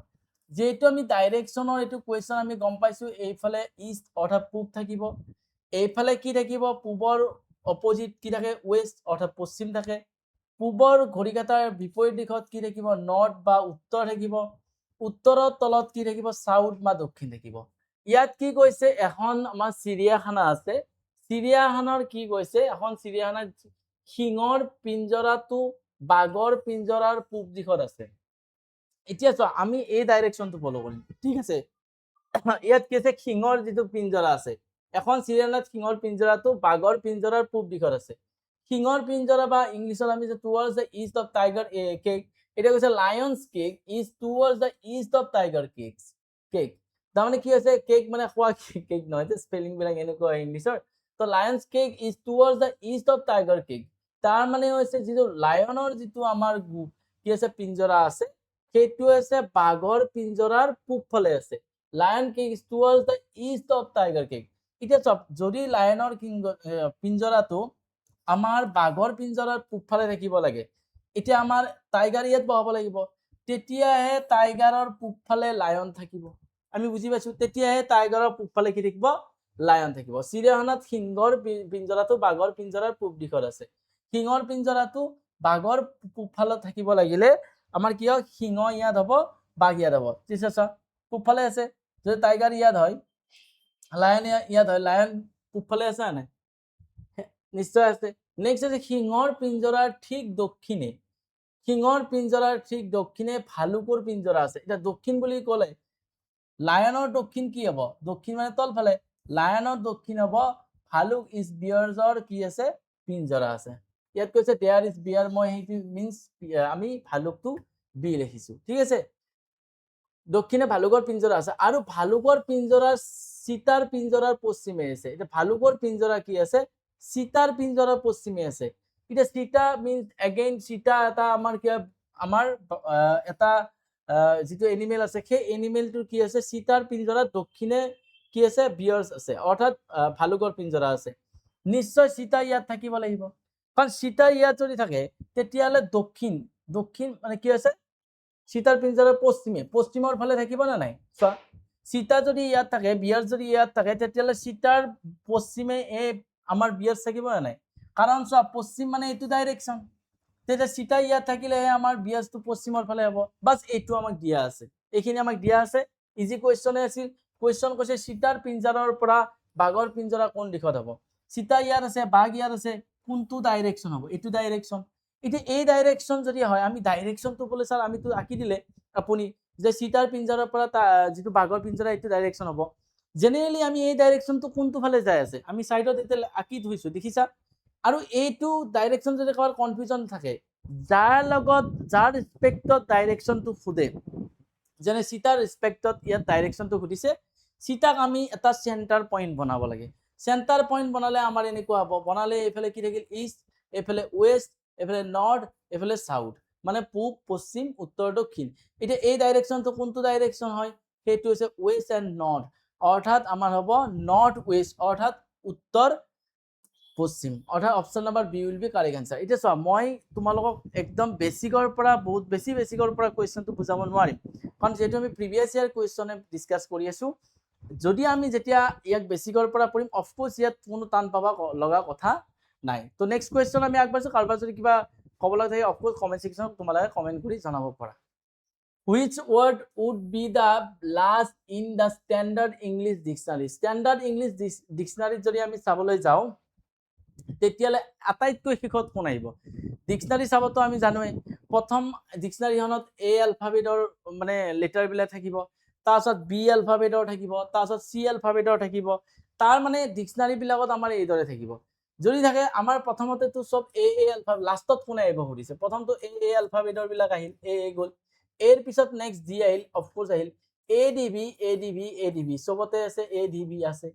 যেহেতু আমি ডাইৰেকশ্যনৰ এইটো কুৱেশ্যন আমি গম পাইছো, এইফালে ইষ্ট অৰ্থাৎ পূব থাকিব, এইফালে কি থাকিব? পূবৰ অপজিট কি থাকে? ৱেষ্ট অৰ্থাৎ পশ্চিম থাকে। পূবৰ ঘড়ীকাঁটাৰ বিপৰীত দিশত কি থাকিব? নৰ্থ বা উত্তৰ থাকিব। উত্তৰৰ তলত কি থাকিব? সাউথ বা দক্ষিণ থাকিব। ইয়াত কি কৈছে? এখন আমাৰ চিৰিয়াখানা আছে, চিৰিয়াখানাৰ কি কৈছে? এখন চিৰিয়াখানাৰ সিংহৰ পিঞ্জৰাটো বাঘৰ পিঞ্জৰাৰ পূব দিশত আছে। এতিয়া চোৱা, আমি এই ডাইৰেকশ্যনটো ফলো কৰিম, ঠিক আছে। ইয়াত কি আছে? সিংহৰ যিটো পিঞ্জৰা আছে, এখন চিৰিয়াখানাত সিংহৰ পিঞ্জৰাটো বাঘৰ পিঞ্জৰাৰ পূব দিশত আছে। সিংহৰ পিঞ্জৰা বা ইংলিছত আমি যে towards the east of tiger cake, এটা কৈছে Lions cake is towards the east of tiger cake. তাৰমানে কি আছে? কেক মানে খোৱা কেক নহয়, স্পেলিং বিলাক এনেকুৱা ইংলিছৰ। তো Lions cake is towards the east of tiger cake, তাৰ মানে হৈছে যিটো লায়নৰ যিটো আমাৰ কি আছে পিঞ্জৰা আছে, সেইটো আছে বাঘৰ পিঞ্জৰাৰ পূব ফালে আছে। Lion cake is towards the east of tiger cake. এতিয়া চব, যদি লায়নৰ পিঞ্জৰাটো আমাৰ বাঘৰ পিঞ্জৰাৰ পূব ফালে থাকিব লাগে, এতিয়া আমাৰ টাইগাৰ ইয়াত বহাব লাগিব, তেতিয়াহে টাইগাৰৰ পূব ফালে লায়ন থাকিব। আমি বুজি পাইছো? তেতিয়াহে টাইগাৰৰ পূব ফালে কি থাকিব? লায়ন থাকিব। চিৰিয়াখানাত সিংহৰ পিঞ্জৰাটো বাঘৰ পিঞ্জৰাৰ পূব দিশত আছে। সিংহৰ পিঞ্জৰাটো বাঘৰ পূব ফালে থাকিব লাগিলে আমাৰ কি হয়? সিংহ ইয়াত হ'ব, বাঘ ইয়াত হ'ব, ঠিক আছে। পূব ফালে আছে, যদি টাইগাৰ ইয়াত হয়, লায়ন ইয়াত হয়, লায়ন পূব ফালে আছে নাই? নিশ্চয় আছে। নেক্সট আছে সিংহৰ পিঞ্জৰাৰ ঠিক দক্ষিণে, সিংহৰ পিঞ্জৰাৰ ঠিক দক্ষিণে ভালুকৰ পিঞ্জৰা আছে। এতিয়া দক্ষিণ বুলি ক'লে লায়নৰ দক্ষিণ কি হ'ব? দক্ষিণ মানে তলফালে, লায়নৰ দক্ষিণ হ'ব ভালুক ইজ বিয়াৰ্ছৰ কি আছে? পিঞ্জৰা আছে। ইয়াত কৈছে দেয়াৰ ইজ বিয়াৰ, মই সেইটো মিনছ আমি ভালুকটো বি লিখিছো, ঠিক আছে। দক্ষিণে ভালুকৰ পিঞ্জৰা আছে, আৰু ভালুকৰ পিঞ্জৰাৰ চিতাৰ পিঞ্জৰাৰ পশ্চিমে আছে। এতিয়া ভালুকৰ পিঞ্জৰা কি আছে? সীতাৰ পিঞ্জৰাৰ পশ্চিমে আছে। এতিয়া সীতা মিনছ এগেইন সীতা এটা আমাৰ কি আমাৰ এটা যিটো এনিমেল আছে সেই এনিমেলটোৰ কি আছে সীতাৰ পিঞ্জৰাৰ দক্ষিণে কি আছে বিয়াৰ্স আছে অৰ্থাৎ ভালুকৰ পিঞ্জৰা আছে। নিশ্চয় সীতা ইয়াত থাকিব লাগিব, কাৰণ সীতা ইয়াত যদি থাকে তেতিয়াহ'লে দক্ষিণ দক্ষিণ মানে কি আছে সীতাৰ পিঞ্জৰাৰ পশ্চিমৰ ফালে থাকিব না নাই। চোৱা সীতা যদি ইয়াত থাকে বিয়াৰ্স যদি ইয়াত থাকে তেতিয়াহ'লে সীতাৰ পশ্চিমে এই আমাৰ বিয়াৰ্স থাকিব না নাই, কাৰণ চোৱা পশ্চিম মানে এইটো ডাইৰেকশ্যন, তেতিয়া সীতা ইয়াত থাকিলেহে আমাৰ বিয়াৰ্সটো পশ্চিমৰ ফালে হ'ব। বাছ এইটো আমাক দিয়া আছে, এইখিনি আমাক দিয়া আছে। ইজি কুৱেশ্যনে আছিল। কুৱেশ্যন কৈছে সীতাৰ পিঞ্জৰাৰ পৰা বাঘৰ পিঞ্জৰা কোন দিশত হ'ব। সীতা ইয়াত আছে বাঘ ইয়াত আছে, কোনটো ডাইৰেকশ্যন হ'ব এইটো ডাইৰেকশ্যন। এতিয়া এই ডাইৰেকশ্যন যদি হয় আমি ডাইৰেকশ্যনটো ক'লে ছাৰ আমিতো আঁকি দিলে আপুনি যে সীতাৰ পিঞ্জৰাৰ পৰা যিটো বাঘৰ পিঞ্জৰা এইটো ডাইৰেকশ্যন হ'ব। জেনেৰেলি আমি এই ডাইৰেকশ্যনটো কোনটো ফালে যাই আছে আমি সাইডত এতিয়া আঁকি থৈছো দেখিছা। আৰু এইটো ডাইৰেকশ্যন যদি কাৰোবাৰ কনফিউজন থাকে যাৰ লগত যাৰ ৰেসপেক্টত ডাইৰেকশ্যনটো সোধে, যেনে সীতাৰ ৰেসপেক্টত ইয়াত ডাইৰেকশ্যনটো সুধিছে, সীতাক আমি এটা চেণ্টাৰ পইণ্ট বনাব লাগে। চেণ্টাৰ পইণ্ট বনালে আমাৰ এনেকুৱা হ'ব, বনালে এইফালে কি থাকিল ইষ্ট, এইফালে ৱেষ্ট, এইফালে নৰ্থ, এইফালে সাউথ, মানে পূব পশ্চিম উত্তৰ দক্ষিণ। এতিয়া এই ডাইৰেকশ্যনটো কোনটো ডাইৰেকশ্যন হয় সেইটো হৈছে ৱেষ্ট এণ্ড নৰ্থ, অৰ্থাৎ আমাৰ হ'ব নৰ্থ ৱেষ্ট অৰ্থাৎ উত্তৰ পশ্চিম, অৰ্থাৎ option number B will be correct answer. এতিয়া চোৱা মই তোমালোকক একদম বেছিকৰ পৰা বহুত বেছিকৰ পৰা কুৱেশ্যনটো বুজাব নোৱাৰিম, কাৰণ যিহেতু আমি প্ৰিভিয়াছ ইয়াৰ কুৱেশ্যনে ডিছকাছ কৰি আছো। যদি আমি যেতিয়া ইয়াক বেছিকৰ পৰা পঢ়িম অফক'ৰ্ছ ইয়াত কোনো টান পাব লগা কথা নাই। তো নেক্সট কুৱেশ্যন আমি আগবাঢ়িছোঁ। কাৰোবাৰ যদি কিবা ক'বলৈ থাকে অফক'ৰ্ছ কমেণ্ট ছেকশ্যনত তোমালোকে কমেণ্ট কৰি জনাব পাৰা। Which word would be the last in the standard English dictionary? Standard English dictionary যদি আমি চাবলৈ যাওঁ তেতিয়াহ'লে আটাইতকৈ শেষত কোন আহিব? ডিক্সনাৰী চাবতো আমি জানোৱেই প্ৰথম ডিক্সনাৰীখনত এ এলফাবেটৰ মানে লেটাৰবিলাক থাকিব, তাৰপিছত বি এলফাবেটৰ থাকিব, তাৰপিছত চি এলফাবেটৰ থাকিব। তাৰ মানে ডিক্সনাৰীবিলাকত আমাৰ এইদৰে থাকিব। যদি থাকে আমাৰ প্ৰথমতেতো চব এ এলফাবেট, লাষ্টত কোনে আহিব সুধিছে, প্ৰথমটো এ এলফাবেটৰ বিলাক আহিল, এ গ'ল, এৰ পিছত নেক্সট ডি আহিল, অফক'ৰ্ছ আহিল এ ডি বি চবতে আছে, এ ডি বি আছে,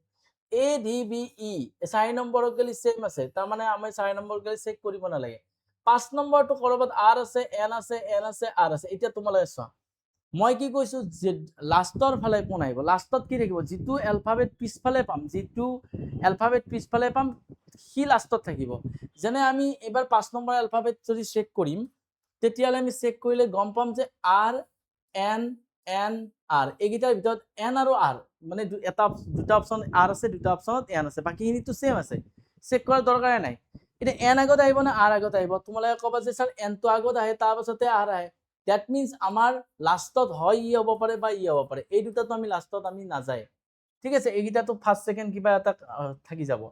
এ ডি বি ই 4 নম্বৰত গেলি সেম আছে, তাৰ মানে আমি 4 নম্বৰ গেলি চেক কৰিব নালাগে। 5 নম্বৰটো কৰবাত আৰ আছে, এন আছে, আৰ আছে। এতিয়া তোমালোকে চোৱা মই কি কৈছো যে লাষ্টৰ ফালে কোন আহিব, লাষ্টত কি থাকিব, যিটো এলফাবেট পিছফালে পাম, সি লাষ্টত থাকিব। যেনে আমি এবাৰ 5 নম্বৰ এলফাবেট যদি চেক কৰিম তেতিয়াহ'লে আমি চেক কৰিলে গম পাম যে আৰ এন আৰ, এইকেইটাৰ ভিতৰত এন আৰু আৰ মানে দুটা অপশ্যন আৰ আছে, দুটা অপশ্যনত এন আছে, বাকীখিনিতো সেম আছে, চেক কৰাৰ দৰকাৰে নাই। এতিয়া এন আগত আহিব নে আৰ আগত আহিব, তোমালোকে ক'বা যে ছাৰ এনটো আগত আহে তাৰ পাছতে আৰ আহে। দ্যাট মিনছ আমাৰ লাষ্টত হয় ই হ'ব পাৰে বা ই হ'ব পাৰে, এই দুটাতো আমি লাষ্টত আমি নাযায়, ঠিক আছে। এইকেইটাতো ফাৰ্ষ্ট ছেকেণ্ড কিবা এটা থাকি যাব।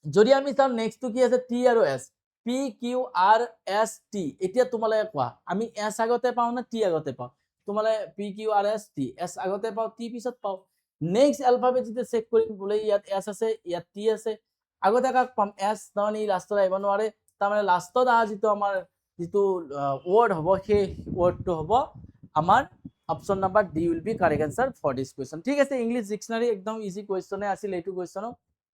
যদি আমি চাওঁ নেক্সটটো কি আছে টি আৰু S, P Q R S T. এতিয়া তোমালোকে কোৱা আমি এছ আগতে পাওঁ নে টি আগতে পাওঁ, তোমালোকে P Q R S T, S আগতে পাওঁ টি পিছত পাওঁ। নেক্সট এলফাবেট যেতিয়া চেক কৰিম বোলে ইয়াত এছ আছে ইয়াত টি আছে, আগতে কাক পাম এছ, তাৰমানে ই লাষ্টত আহিব নোৱাৰে, তাৰমানে লাষ্টত অহা যিটো আমাৰ যিটো ৱৰ্ড হ'ব সেই ৱৰ্ডটো হ'ব আমাৰ option number D will be correct answer for this question. ঠিক আছে, ইংলিছ ডিক্সনাৰী একদম ইজি কুৱেশ্যনে আছিল এইটো কুৱেশ্যনো।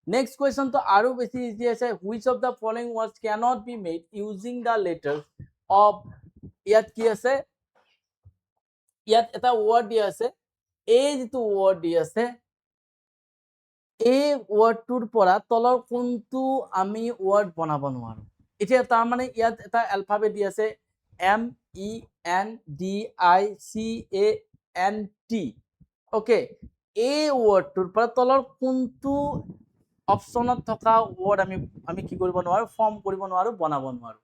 নেক্সট কুৱেশ্যনটো আৰু বেছি ইজি আছে। Which of the following words cannot be made using the letter of, ইয়াত কি আছে, ইয়াত এটা ৱৰ্ড দিয়া আছে, এই যিটো ৱৰ্ড দি আছে এই ৱৰ্ডটোৰ পৰা তলৰ কোনটো আমি ৱৰ্ড বনাব নোৱাৰো। এতিয়া তাৰমানে ইয়াত এটা এলফাবেট দি আছে MENDICANT, ওকে। এই ৱৰ্ডটোৰ পৰা তলৰ কোনটো অপশ্যনত থকা ৱৰ্ড আমি কি কৰিব নোৱাৰো, ফৰ্ম কৰিব নোৱাৰো, বনাব নোৱাৰো।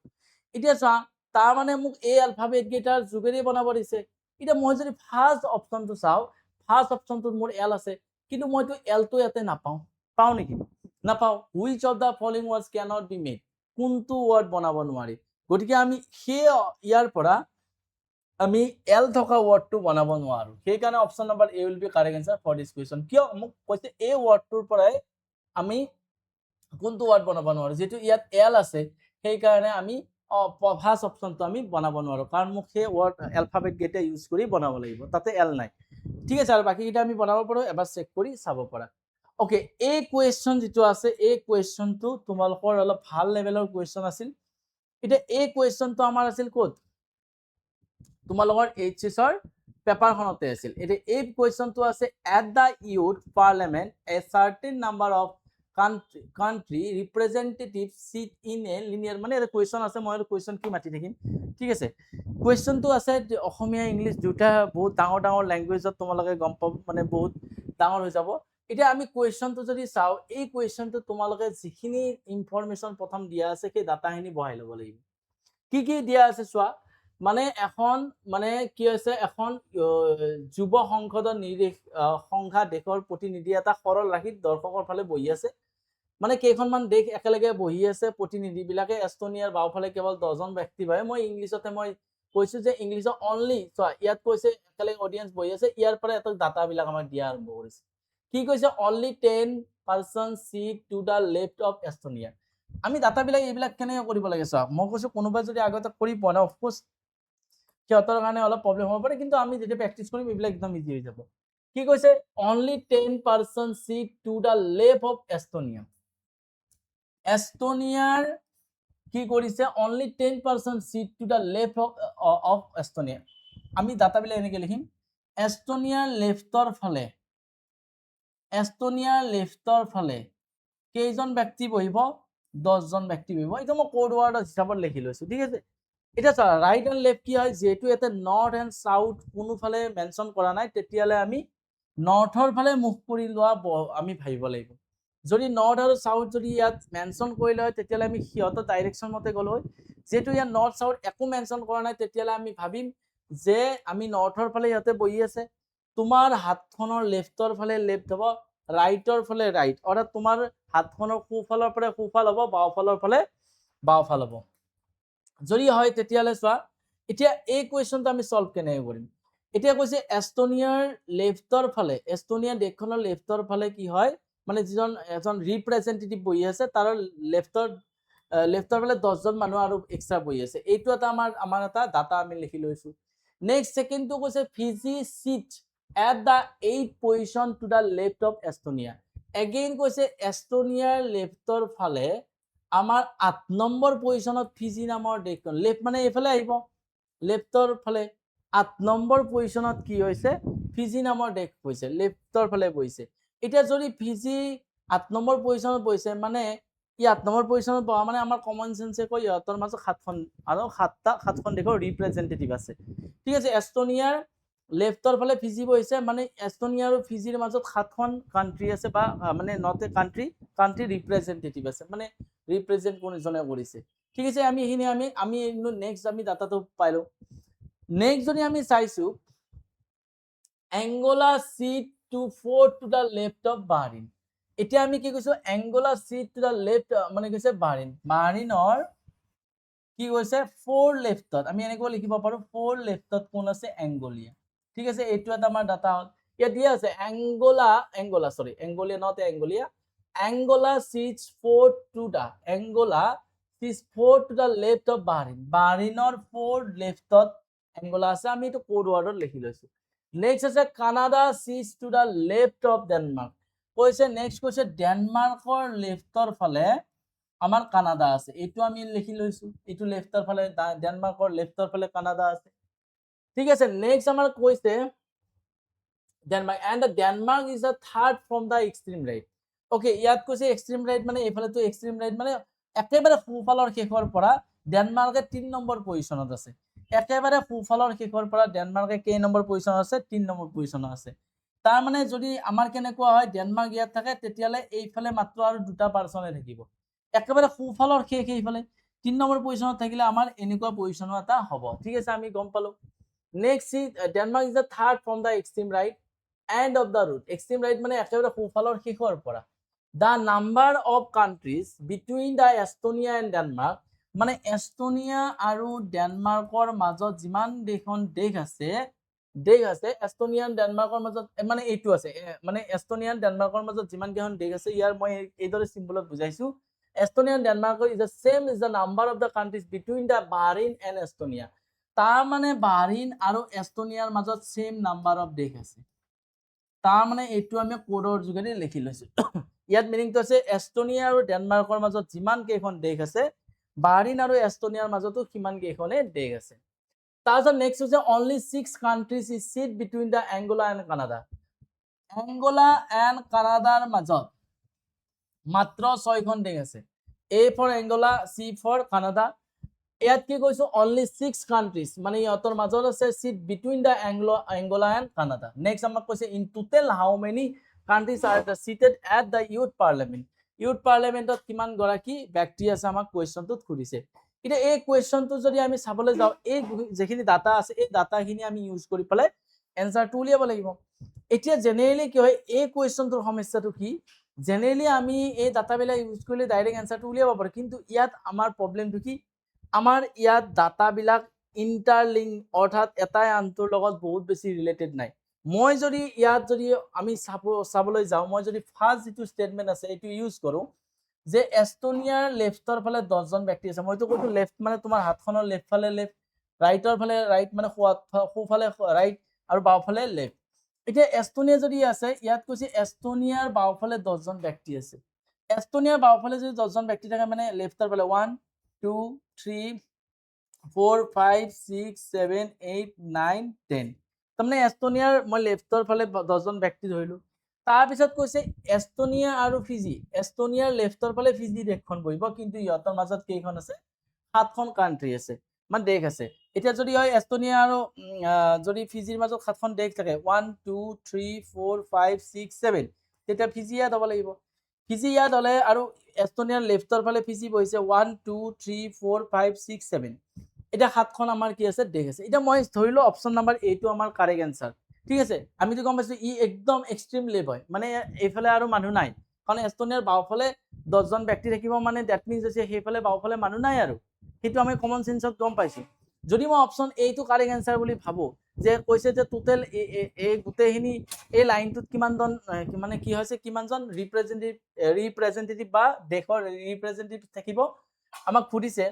এতিয়া চোৱা তাৰমানে মোক এই এলফাবেট কেইটাৰ যোগেদি বনাব দিছে। এতিয়া মই যদি ফাৰ্ষ্ট অপশ্যনটো চাওঁ, ফাৰ্ষ্ট অপশ্যনটোত মোৰ এল আছে, কিন্তু মইতো এলটো ইয়াতে নাপাওঁ, পাওঁ নেকি, নাপাওঁ। Which of the following words cannot be made, কোনটো ৱৰ্ড বনাব নোৱাৰি। গতিকে আমি সেই ইয়াৰ পৰা আমি এল থকা ৱৰ্ডটো বনাব নোৱাৰো, সেইকাৰণে option number A will be correct answer for this question. কিয় মোক কৈছে এই ৱৰ্ডটোৰ পৰাই আমি কোনটো ৱৰ্ড বনাব নোৱাৰো, যেহেতু ইয়াত এল আছে সেইকাৰণে আমি ফাৰ্ষ্ট অপশ্যনটো আমি বনাব নোৱাৰো, কাৰণ মোক সেই ৱৰ্ড এলফাবেট কেইটা ইউজ কৰি বনাব লাগিব, তাতে এল নাই। ঠিক আছে, আৰু বাকীকেইটা আমি বনাব পাৰো, এবাৰ চেক কৰি চাব পাৰা। ওকে, এই কুৱেশ্যন যিটো আছে এই কুৱেশ্যনটো তোমালোকৰ অলপ ভাল লেভেলৰ কুৱেশ্যন আছিল। এতিয়া এই কুৱেশ্যনটো আমাৰ আছিল ক'ত, তোমালোকৰ এইচএছৰ পেপাৰখনতে আছিল। এতিয়া এই কুৱেশ্যনটো আছে at the youth parliament a certain number of country representative sit in a linear, মানে এটা কুৱেশ্যন আছে, মই কুৱেশ্যন কি মাতি থাকিম, ঠিক আছে। কুৱেশ্যনটো আছে অসমীয়া ইংলিছ দুটা বহুত ডাঙৰ ডাঙৰ লেংগুৱেজত তোমালোকে গম পাব, মানে বহুত ডাঙৰ হৈ যাব। এতিয়া আমি কুৱেশ্যনটো যদি চাওঁ, এই কুৱেশ্যনটো তোমালোকে যিখিনি ইনফৰমেশ্যন প্ৰথম দিয়া আছে সেই ডাটাখিনি বহাই ল'ব লাগিব। কি কি দিয়া আছে চোৱা, মানে এখন মানে কি হৈছে, এখন যুৱ সংসদৰ নিৰ্দেশ সংখ্যা দেশৰ প্ৰতিনিধি এটা সৰল ৰাশিত দৰ্শকৰ ফালে বহি আছে, মানে কেইখনমান দেশ একেলগে বহি আছে, প্ৰতিনিধি বিলাকে এস্তোনিয়াৰ বাওঁফালে কেৱল 10জন ব্যক্তি বহে। মই ইংলিছতে মই কৈছো যে ইংলিছত অনলি চোৱা, ইয়াত কৈছে একেলগে অডিয়েন্স বহি আছে, ইয়াৰ পৰা এটা ডাটাবিলাক আমাক দিয়া আৰম্ভ কৰিছে। কি কৈছে, only 10% sit to the left of Estonia. আমি ডাটাবিলাক এইবিলাক কেনেকৈ কৰিব লাগে চোৱা, মই কৈছো কোনোবাই যদি আগতে কৰি পোৱা নাই অফকোৰ্চ সিহঁতৰ কাৰণে অলপ প্ৰব্লেম হ'ব পাৰে, কিন্তু আমি যেতিয়া প্ৰেক্টিচ কৰিম এইবিলাক একদম ইজি হৈ যাব। কি কৈছে, only 10% sit to the left of Estonia. এস্তোনিয়াৰ কি কৰিছে, only 10% sit to the left of Estonia. আমি ডাটাবিলাক এনেকৈ লিখিম, এস্তোনিয়াৰ লেফ্টৰ ফালে কেইজন ব্যক্তি বহিব, 10জন ব্যক্তি বহিব। এইটো মই কোড ৱাৰ্ড হিচাপত লিখি লৈছো, ঠিক আছে। এতিয়া চোৱা, ৰাইট এণ্ড লেফ্ট কি হয়, যিহেতু ইয়াতে নৰ্থ এণ্ড চাউথ কোনোফালে মেনশ্যন কৰা নাই, তেতিয়াহ'লে আমি নৰ্থৰ ফালে মুখ কৰি লোৱা আমি ভাবিব লাগিব। যদি নৰ্থ আৰু চাউথ যদি ইয়াত মেনশ্যন কৰিলে হয়, তেতিয়াহ'লে আমি সিহঁতৰ ডাইৰেকশ্যন মতে গ'লো হয়। যিহেতু ইয়াত নৰ্থ চাউথ একো মেনশ্যন কৰা নাই, তেতিয়াহ'লে আমি ভাবিম যে আমি নৰ্থৰ ফালে সিহঁতে বহি আছে। তোমাৰ হাতখনৰ লেফ্টৰ ফালে লেফ্ট হ'ব, ৰাইটৰ ফালে ৰাইট, অৰ্থাৎ তোমাৰ হাতখনৰ সোঁফালৰ পৰা সোঁফাল হ'ব, বাওঁফালৰ ফালে বাওঁফাল হ'ব। যদি হয় তেতিয়াহ'লে চোৱা, এতিয়া এই কুৱেশ্যনটো আমি চল্ভ কেনেকৈ কৰিম। এতিয়া কৈছে এস্তোনিয়াৰ লেফ্টৰ ফালে, এস্তোনিয়া দেশখনৰ লেফ্টৰ ফালে কি হয়, মানে এজন ৰিপ্ৰেজেণ্টেটিভ বহি আছে, তাৰ লেফ্টৰ ফালে 10জন মানুহ আৰু এক্সট্ৰা বহি আছে। এইটো এটা আমাৰ এটা ডাটা আমি লিখি লৈছো। নেক্সট ছেকেণ্ডটো কৈছে Fiji sit at the 8th position to the left of Estonia. Again কৈছে এস্তোনিয়াৰ লেফ্টৰ ফালে আমাৰ 8 নম্বৰ পজিশ্যনত ফিজি নামৰ দেশখন, লেফ্ট মানে এইফালে আহিব, লেফ্টৰ ফালে 8 নম্বৰ পজিশ্যনত কি হৈছে, ফিজি নামৰ দেশ বহিছে, লেফ্টৰ ফালে বহিছে। এতিয়া যদি ফিজি 8 নম্বৰ পজিশ্যনত বহিছে, মানে ই 8 নম্বৰ পজিশ্যনত বহা মানে আমাৰ কমন চেন্সে কয় ইহঁতৰ মাজত 7খন দেশৰ ৰিপ্ৰেজেণ্টেটিভ আছে, ঠিক আছে। এস্তোনিয়াৰ লেফ্টৰ ফালে ফিজি বহিছে, মানে এস্তোনিয়া আৰু ফিজিৰ মাজত 7খন কাণ্ট্ৰি আছে, বা মানে নট এ কাণ্ট্ৰি ৰিপ্ৰেজেণ্টেটিভ আছে, মানে ৰিপ্ৰেজেণ্ট কোনজনে কৰিছে, ঠিক আছে। আমি এইখিনি আমি নেক্সট আমি ডাটাটো পাইলো। নেক্সট যদি আমি চাইছো, Angola sit to 4 to the left of Bahrain. এতিয়া আমি কি কৈছো, Angola sit to the left মানে কৈছে বাহৰিনৰ কি কৈছে 4 লেফ্টত, আমি এনেকৈ লিখিব পাৰো 4 লেফ্টত কোন আছে, এংগোলিয়া, ঠিক আছে। এইটো এটা আমাৰ ডাটা হ'ল। ইয়াত দিয়া আছে Angola sits 4 to the left of Bahrain. বাহৰিনৰ 4 লেফ্টত এংগোলা আছে, আমি এইটো কোড ৱাৰ্ডত লিখি লৈছো। নেক্সট আছে Canada sits to the left of Denmark. কৈছে নেক্সট কৈছে ডেনমাৰ্কৰ লেফ্টৰ ফালে আমাৰ কানাডা আছে, এইটো আমি লিখি লৈছো, এইটো লেফ্টৰ ফালে, ডেনমাৰ্কৰ লেফ্টৰ ফালে কানাডা আছে, ঠিক আছে। নেক্সট আমাৰ কৈছে Denmark, and Denmark is the third from the extreme right. Okay, ইয়াত কৈছে এক্সট্ৰিম ৰাইট মানে এইফালেতো এক্সট্ৰিম ৰাইট, মানে একেবাৰে সোঁফালৰ শেষৰ পৰা ডেনমাৰ্কে 3 নম্বৰ পজিশ্যনত আছে। একেবাৰে সোঁফালৰ শেষৰ পৰা ডেনমাৰ্কে কেই নম্বৰ পজিশ্যনত আছে, 3 নম্বৰ পজিশ্যনত আছে। তাৰ মানে যদি আমাৰ কেনেকুৱা হয়, ডেনমাৰ্ক ইয়াত থাকে, তেতিয়াহ'লে এইফালে মাত্ৰ আৰু 2টা পাৰ্চনে থাকিব। একেবাৰে সোঁফালৰ শেষ এইফালে 3 নম্বৰ পজিশ্যনত থাকিলে আমাৰ এনেকুৱা পজিশ্যনৰ এটা হ'ব, ঠিক আছে, আমি গম পালো। Next Denmark is the third from the extreme right end of the root. Extreme right মানে একেবাৰে সোঁফালৰ শেষৰ পৰা। The number of countries between the Estonia and Denmark, মানে এস্তোনিয়া আৰু ডেনমাৰ্কৰ মাজত যিমান দেশ আছে, এস্তোনিয়ান ডেনমাৰ্কৰ মাজত মানে এইটো আছে, মানে এস্তোনিয়ান ডেনমাৰ্কৰ মাজত যিমান কেইখন দেশ আছে, ইয়াৰ মই এইদৰে চিম্বলত বুজাইছো। এস্তোনিয়ান ডেনমাৰ্কৰ is the same is the number of the countries between the Bahrain and Estonia. তাৰ মানে বাহৰিন আৰু এস্তোনিয়াৰ মাজত সেম নাম্বাৰ অফ দেশ আছে। তাৰ মানে এইটো আমি কোডৰ যোগেদি লিখি লৈছো ইয়াত মিনিংটো আছে এস্তোনিয়া আৰু ডেনমাৰ্কৰ মাজত যিমান কেইখন দেশ আছে বাহৰিন আৰু এস্তোনিয়াৰ মাজতো সিমান কেইখনে দেশ আছে তাৰপিছত নেক্সট হৈছে only 6 countries is sit between the Angola and Canada Angola and কানাডাৰ মাজত মাত্ৰ 6খন দেশ আছে A for Angola C for Canada ইয়াত কি কৈছো অনলি 6 কান্ট্ৰিজ মানে ইহঁতৰ মাজত আছে sit between the Angola and Canada next আমাক কৈছে in total how many countries are seated at the youth পাৰ্লিয়ামেণ্টত কিমান গৰাকী ব্যক্তি আছে আমাক কুৱেশ্যনটোত সুধিছে এতিয়া এই কুৱেশ্যনটো যদি আমি চাবলৈ যাওঁ এই যেখিনি ডাটা আছে এই ডাটাখিনি আমি ইউজ কৰি পেলাই এনসাৰটো উলিয়াব লাগিব এতিয়া জেনেৰেলি কি হয় এই কুৱেশ্যনটোৰ সমস্যাটো কি জেনেৰেলি আমি এই ডাটাবিলাক ইউজ কৰিলে ডাইৰেক্ট এনসাৰটো উলিয়াব পাৰো কিন্তু ইয়াত আমাৰ প্ৰবলেমটো কি আমাৰ ইয়াত ডাটাবিলাক ইণ্টাৰলিংক অৰ্থাৎ এটাই আনটোৰ লগত বহুত বেছি ৰিলেটেড নাই মই যদি ইয়াত যদি আমি চাবলৈ যাওঁ মই যদি ফাৰ্ষ্ট যিটো ষ্টেটমেণ্ট আছে এইটো ইউজ কৰোঁ যে এস্তোনিয়াৰ লেফ্টৰ ফালে 10জন ব্যক্তি আছে মইতো কৈছো লেফ্ট মানে তোমাৰ হাতখনৰ লেফ্ট ফালে লেফ্ট ৰাইটৰ ফালে ৰাইট মানে সোঁফালে ৰাইট আৰু বাওঁফালে লেফ্ট এতিয়া এস্তোনিয়া যদি আছে ইয়াত কৈছে এস্তোনিয়াৰ বাওঁফালে 10জন ব্যক্তি আছে এস্তোনিয়াৰ বাওঁফালে যদি 10জন ব্যক্তি থাকে মানে লেফ্টৰ ফালে 1 2 3 4 5 6 7 8 9 10 তাৰমানে এস্তোনিয়াৰ মই লেফ্টৰ ফালে 10জন ব্যক্তি ধৰিলো তাৰপিছত কৈছে এস্তোনিয়া আৰু ফিজি এস্তোনিয়াৰ লেফ্টৰ ফালে ফিজি দেশখন বহিব কিন্তু ইহঁতৰ মাজত কেইখন আছে 7খন কান্ট্ৰি আছে মানে দেশ আছে এতিয়া যদি হয় এস্তোনিয়া আৰু যদি ফিজিৰ মাজত 7খন দেশ থাকে 1 2 3 4 5 6 7 তেতিয়া ফিজি ইয়াত হ'ব লাগিব ফিজি ইয়াত হলে আৰু এস্তোনিয়াৰ লেফ্টৰ ফালে ফিজি বহিছে 1 2 3 4 5 6 7 এটা 7খন আমাৰ কি আছে দেশ আছে এটা মই ধৰিলো অপচন নাম্বাৰ এ টো আমাৰ কারেক্ট आंसर ঠিক আছে আমি তো গম পাইছো ই একদম এক্সট্রিম লেভ হয় মানে এইফালে আৰু মানুহ নাই কাৰণ এস্তোনিয়াৰ বাওঁফালে 10জন ব্যক্তি থাকিব মানে দ্যাট মিন্স আছে সেইফালে বাওঁফালে মানুহ নাই আৰু সেইটো আমি কমন সেন্সত গম পাইছো যদি মই অপচন এ টো কারেক্ট आंसर বুলি ভাবো যে কৈছে যে টোটাল এই গোটেইখিনি এই লাইনটোত কিমানজন মানে কি হৈছে কিমানজন ৰিপ্ৰেজেন্টেটিভ বা দেশৰ ৰিপ্ৰেজেন্টেটিভ থাকিব আমাক সুধিছে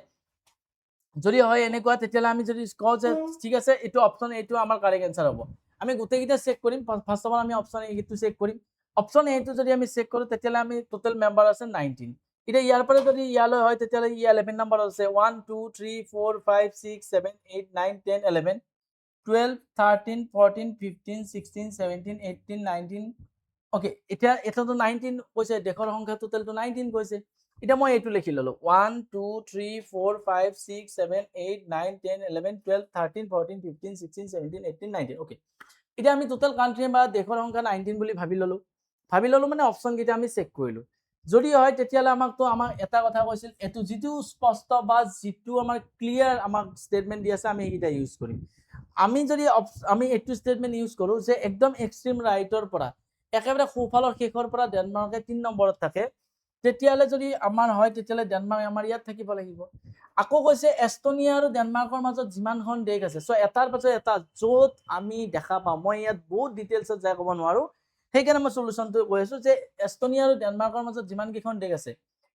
যদি হয় এনেকুৱা তেতিয়ালে আমি যদি কও যে ঠিক আছে এটো অপচন এটো আমাৰ কাৰেক্ট आंसर হ'ব আমি গোটেইকিটা চেক কৰিম ফাৰ্স্ট অফ অল আমি অপচন এ টো চেক কৰিম অপচন এ টো যদি আমি চেক কৰো তেতিয়ালে আমি টোটাল মেম্বাৰ আছে 19 এটা ইয়াৰ পৰা যদি ইয়ালৈ হয় তেতিয়ালে ই 11 নম্বৰ আছে 1 2 3 4 5 6 7 8 9 10 11 12 13 14 15 16 17 18 19 ওকে এটা এটা তো 19 কৈছে দেশৰ সংখ্যা টোটাল তো 19 কৈছে এটা মই এটো লিখি ললো 1 2 3 4 5 6 7 8 9 10 11 12 13 14 15 16 17 18 19 ওকে এটা আমি টোটাল কান্ট্রি বা দেশৰ সংখ্যা 19 বুলি ভাবি ললো মানে অপচন কেইটা আমি চেক কৰিলো যদি হয় তেতিয়ালে আমাক তো আমাক এটা কথা কৈছিল এটো যেটো স্পষ্ট বা যেটো আমাৰ ক্লিয়াৰ আমাক স্টেটমেন্ট দি আছে আমি এইটা ইউজ কৰিম আমি যদি আমি এটো স্টেটমেন্ট ইউজ কৰো যে একদম এক্সট্ৰিম ৰাইটৰ পৰা একেবাৰে সোঁফালৰ শেষৰ পৰা ডেনমাৰ্কে 3 নম্বৰত থাকে তেতিয়ালে যদি আমাৰ হয় তেতিয়ালে ডেনমাৰ্ক আমাৰ ইয়াত থাকিব লাগিব আকৌ কৈছে এস্তোনিয়া আৰু ডেনমাৰ্কৰ মাজত যিমানখন দেশ আছে সো এটাৰ পাছত এটা যত আমি দেখা পাম মই ইয়াত বহুত ডিটেইলছত যাই ক'ব নোৱাৰো সেইকাৰণে মই সলিউশনটো কৈ আছো যে এস্তোনিয়া আৰু ডেনমাৰ্কৰ মাজত যিমান কেইখন দেশ আছে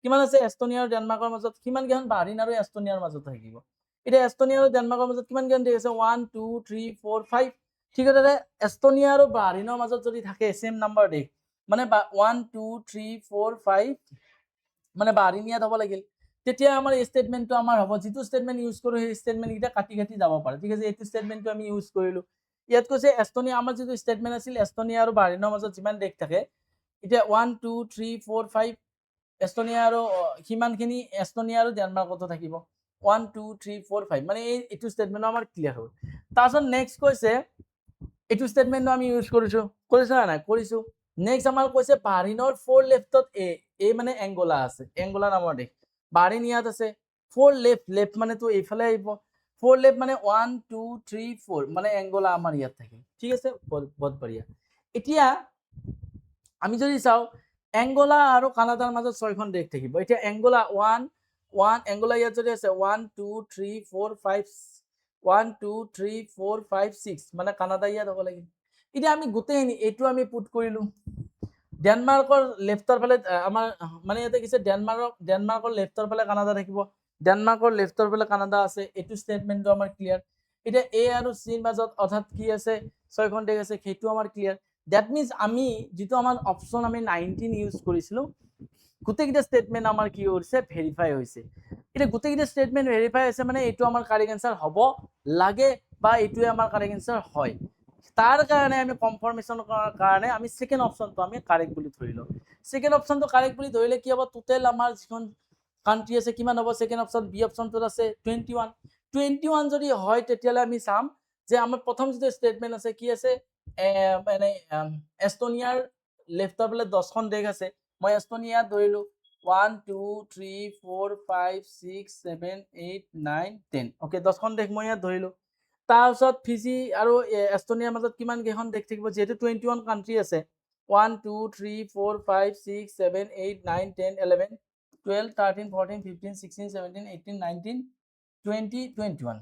কিমান আছে এস্তোনিয়া আৰু ডেনমাৰ্কৰ মাজত কিমান কেইখন বাহৰিন আৰু এস্তোনিয়াৰ মাজত থাকিব এটা এস্তোনিয়া আৰু ডেনমাৰ্কৰ মাজত কিমান কেইখন দেশ আছে 1 2 3 4 5 ঠিক আছে এস্তোনিয়া আৰু বাহৰিনৰ মাজত যদি থাকে সেম নাম্বাৰ দেশ মানে 1 2 3 4 5 মানে বাহৰিন ইয়াত হ'ব লাগিল তেতিয়া আমাৰ স্টেটমেন্টটো আমাৰ হ'ব যেটো স্টেটমেন্ট ইউজ কৰো সেই স্টেটমেন্ট কিটা কাটি যাব পাৰে ঠিক আছে এইটো স্টেটমেন্টটো আমি ইউজ কৰিলো ইয়াত কৈছে এস্তোনিয়া আমাৰ যেটো স্টেটমেন্ট আছিল এস্তোনিয়া আৰু বাহৰিনৰ মাজত যিমান দেশ থাকে এটা 1 2 3 4 5 এস্তোনিয়া আৰু কিমানখিনি এস্তোনিয়া আৰু ডেনমাৰ্কতো থাকিব 1 2 3 4 5 মানে এইটো স্টেটমেন্ট আমাৰ ক্লিয়াৰ হ'ল তাৰছত নেক্সট কৈছে এইটো স্টেটমেন্ট আমি ইউজ কৰিছো না নাই কৰিছো নেক্সট আমাৰ কৈছে বাহৰিনৰ 4 লেফটত এ মানে এংগোলা আছে এংগোলা নামৰ দেশ বাহৰিন ইয়াত আছে 4 লেফট মানে তো এইফালে আহিব 4 লেফট মানে 1 2 3 4 মানে এংগোলা আমাৰ ইয়াত থাকে ঠিক আছে বহুত বঢ়িয়া এতিয়া আমি যদি চাও এংগোলা আৰু কানাডাৰ মাজত 6খন দেশ থাকিব এতিয়া এংগোলা 1 এংগোলা ইয়াত যদি আছে 1 2 3 4 5 1 2 3 4 5 6 মানে কানাডা ইয়াত হ'ব লাগিল এতিয়া আমি গোটেইখিনি এটো আমি পুট কৰিলো ডেনমাৰ্কৰ লেফ্টৰ ফালে আমাৰ মানে ইয়াতে কিছে ডেনমাৰ্কৰ লেফ্টৰ ফালে কানাডা থাকিব ডেনমাৰ্কৰ লেফ্টৰ ফালে কানাডা আছে এটো স্টেটমেন্টটো আমাৰ ক্লিয়াৰ এতিয়া এ আৰু সিৰ মাজত অৰ্থাৎ কি আছে 6খন দেশ আছে সেইটো আমাৰ ক্লিয়াৰ দ্যাট মিনছ আমি যিটো আমাৰ অপশ্যন আমি 19 ইউজ কৰিছিলোঁ গোটেইকেইটা ষ্টেটমেণ্ট আমাৰ কি হৈছে ভেৰিফাই হৈছে এতিয়া গোটেইকেইটা ষ্টেটমেণ্ট ভেৰিফাই হৈছে মানে এইটো আমাৰ কাৰেক্ট এনচাৰ হ'ব লাগে বা এইটোৱে আমাৰ কাৰেক্ট এনচাৰ হয় তাৰ কাৰণে আমি কনফাৰ্মেশ্যন কৰাৰ কাৰণে আমি সেকেন্ড অপশ্যনটো আমি কাৰেক্ট বুলি ধৰিলোঁ সেকেন্ড অপশ্যনটো কাৰেক্ট বুলি ধৰিলে কি হ'ব টোটেল আমাৰ যিখন কাণ্ট্ৰি আছে কিমান হ'ব সেকেন্ড অপশ্যন বি অপশ্যনটোত আছে 21 যদি হয় তেতিয়াহ'লে আমি চাম যে আমাৰ প্ৰথম যিটো ষ্টেটমেণ্ট আছে কি আছে মানে এস্তোনিয়াৰ লেফ্টৰ ফালে 10খন দেশ আছে মই এস্তোনিয়া ধৰিলো 1 2 3 4 5 6 7 8 9 10 ওকে 10খন দেশ মই ইয়াত ধৰিলো তাৰপিছত ফিজি আৰু এস্তোনিয়াৰ মাজত কিমান কেইখন দেশ থাকিব যেহেতু 21 কাণ্ট্ৰি আছে 1 2 3 4 5 6 7 8 9 10 11 12 13 14 15 16 17 18 19 20 21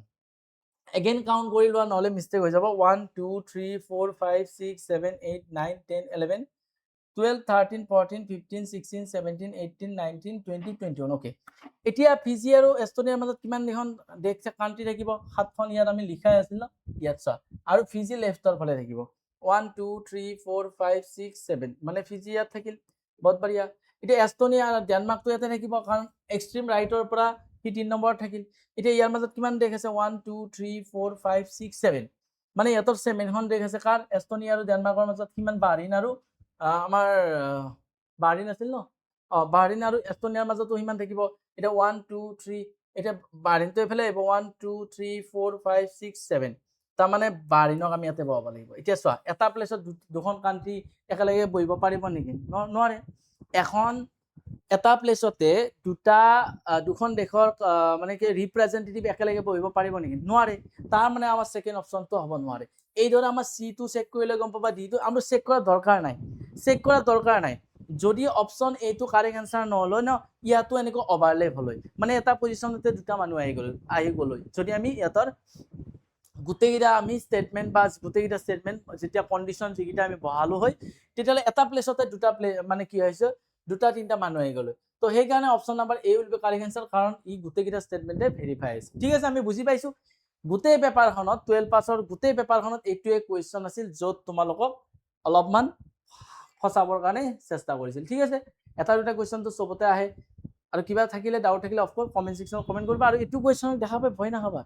again count কৰি লোৱা নহলে মিস্টেক হৈ যাব 1 2 3 4 5 6 7 8 9 10 11 12 13 14 15 16 17 18 19 20 21 ওকে এতিয়া ফিজি আৰু এস্তোনিয়াৰ মাজত কিমান এখন দেশ কাণ্ট্ৰি থাকিব 7খন ইয়াত আমি লিখাই আছিল ইয়াত চা আৰু ফিজি লেফ্টৰ ফালে থাকিব 1 2 3 4 5 6 7 মানে ফিজি ইয়াত থাকিল বহুত বঢ়িয়া এতিয়া এস্তোনিয়া আৰু ডেনমাৰ্কটো ইয়াতে থাকিব কাৰণ এক্সট্ৰিম ৰাইটৰ পৰা সি 3 নম্বৰ থাকিল এতিয়া ইয়াৰ মাজত কিমান দেশ আছে 1 2 3 4 5 6 7 মানে ইয়াতৰ 7খন দেশ আছে কাৰ এস্তোনিয়া আৰু ডেনমাৰ্কৰ মাজত কিমান বাহৰিন আৰু আমাৰ বাহৰিন আছিল ন বাহৰিন আৰু এস্তোনিয়াৰ মাজতো সিমান থাকিব এটা 1 2 3 এটা বাহৰিনটো এফালে আহিব 1 2 3 4 5 6 7 তাৰ মানে বাহৰিনক আমি ইয়াতে বহাব লাগিব এতিয়া চোৱা এটা প্লেছত দুখন কাণ্ট্ৰি একেলগে বহিব পাৰিব নেকি নোৱাৰে এখন এটা প্লেছতে দুখন দেশৰ মানে কি ৰিপ্ৰেজেন্টেটিভ একেলগে বহিব পাৰিব নেকি নোৱাৰে তাৰ মানে আমাৰ সেকেন্ড অপশ্যনটো হ'ব নোৱাৰে এইদৰে আমাৰ সিটো চেক কৰিলে গম পাবা ডিটো আমাৰ চেক কৰাৰ দৰকাৰ নাই যদি অপশ্যন এইটো কাৰেক্ট এনসাৰ নহলৈ ন ইয়াতো এনেকৈ ওভাৰলেপ হলৈ মানে এটা পজিশনতে দুটা মানুহ আহি গ'ল যদি আমি ইয়াতৰ গোটেইকেইটা আমি ষ্টেটমেণ্ট বা গোটেইকেইটা ষ্টেটমেণ্ট যেতিয়া কণ্ডিশ্যন যিকেইটা আমি বহালো হয় তেতিয়াহ'লে এটা প্লেছতে দুটা মানে কি হৈছে দুটা তিনিটা মানুহ আহি গ'ল তো সেইকাৰণে option number A will be correct answer কাৰণ ই গোটেইকেইটা ষ্টেটমেণ্টে ভেৰিফাই আছে ঠিক আছে আমি বুজি পাইছো গোটেই পেপাৰখনত 12 পাছৰ গোটেই পেপাৰখনত এইটোৱে কুৱেশ্যন আছিল য'ত তোমালোকক অলপমান ফচাবৰ কাৰণে চেষ্টা কৰিছিল ঠিক আছে এটা দুটা কুৱেশ্যনটো চবতে আহে আৰু কিবা থাকিলে ডাউট থাকিলে অফক'ৰ্ছ কমেণ্ট ছেকশ্যনত কমেণ্ট কৰিবা আৰু এইটো কুৱেশ্যনক দেখা পাই ভয় নাখাবা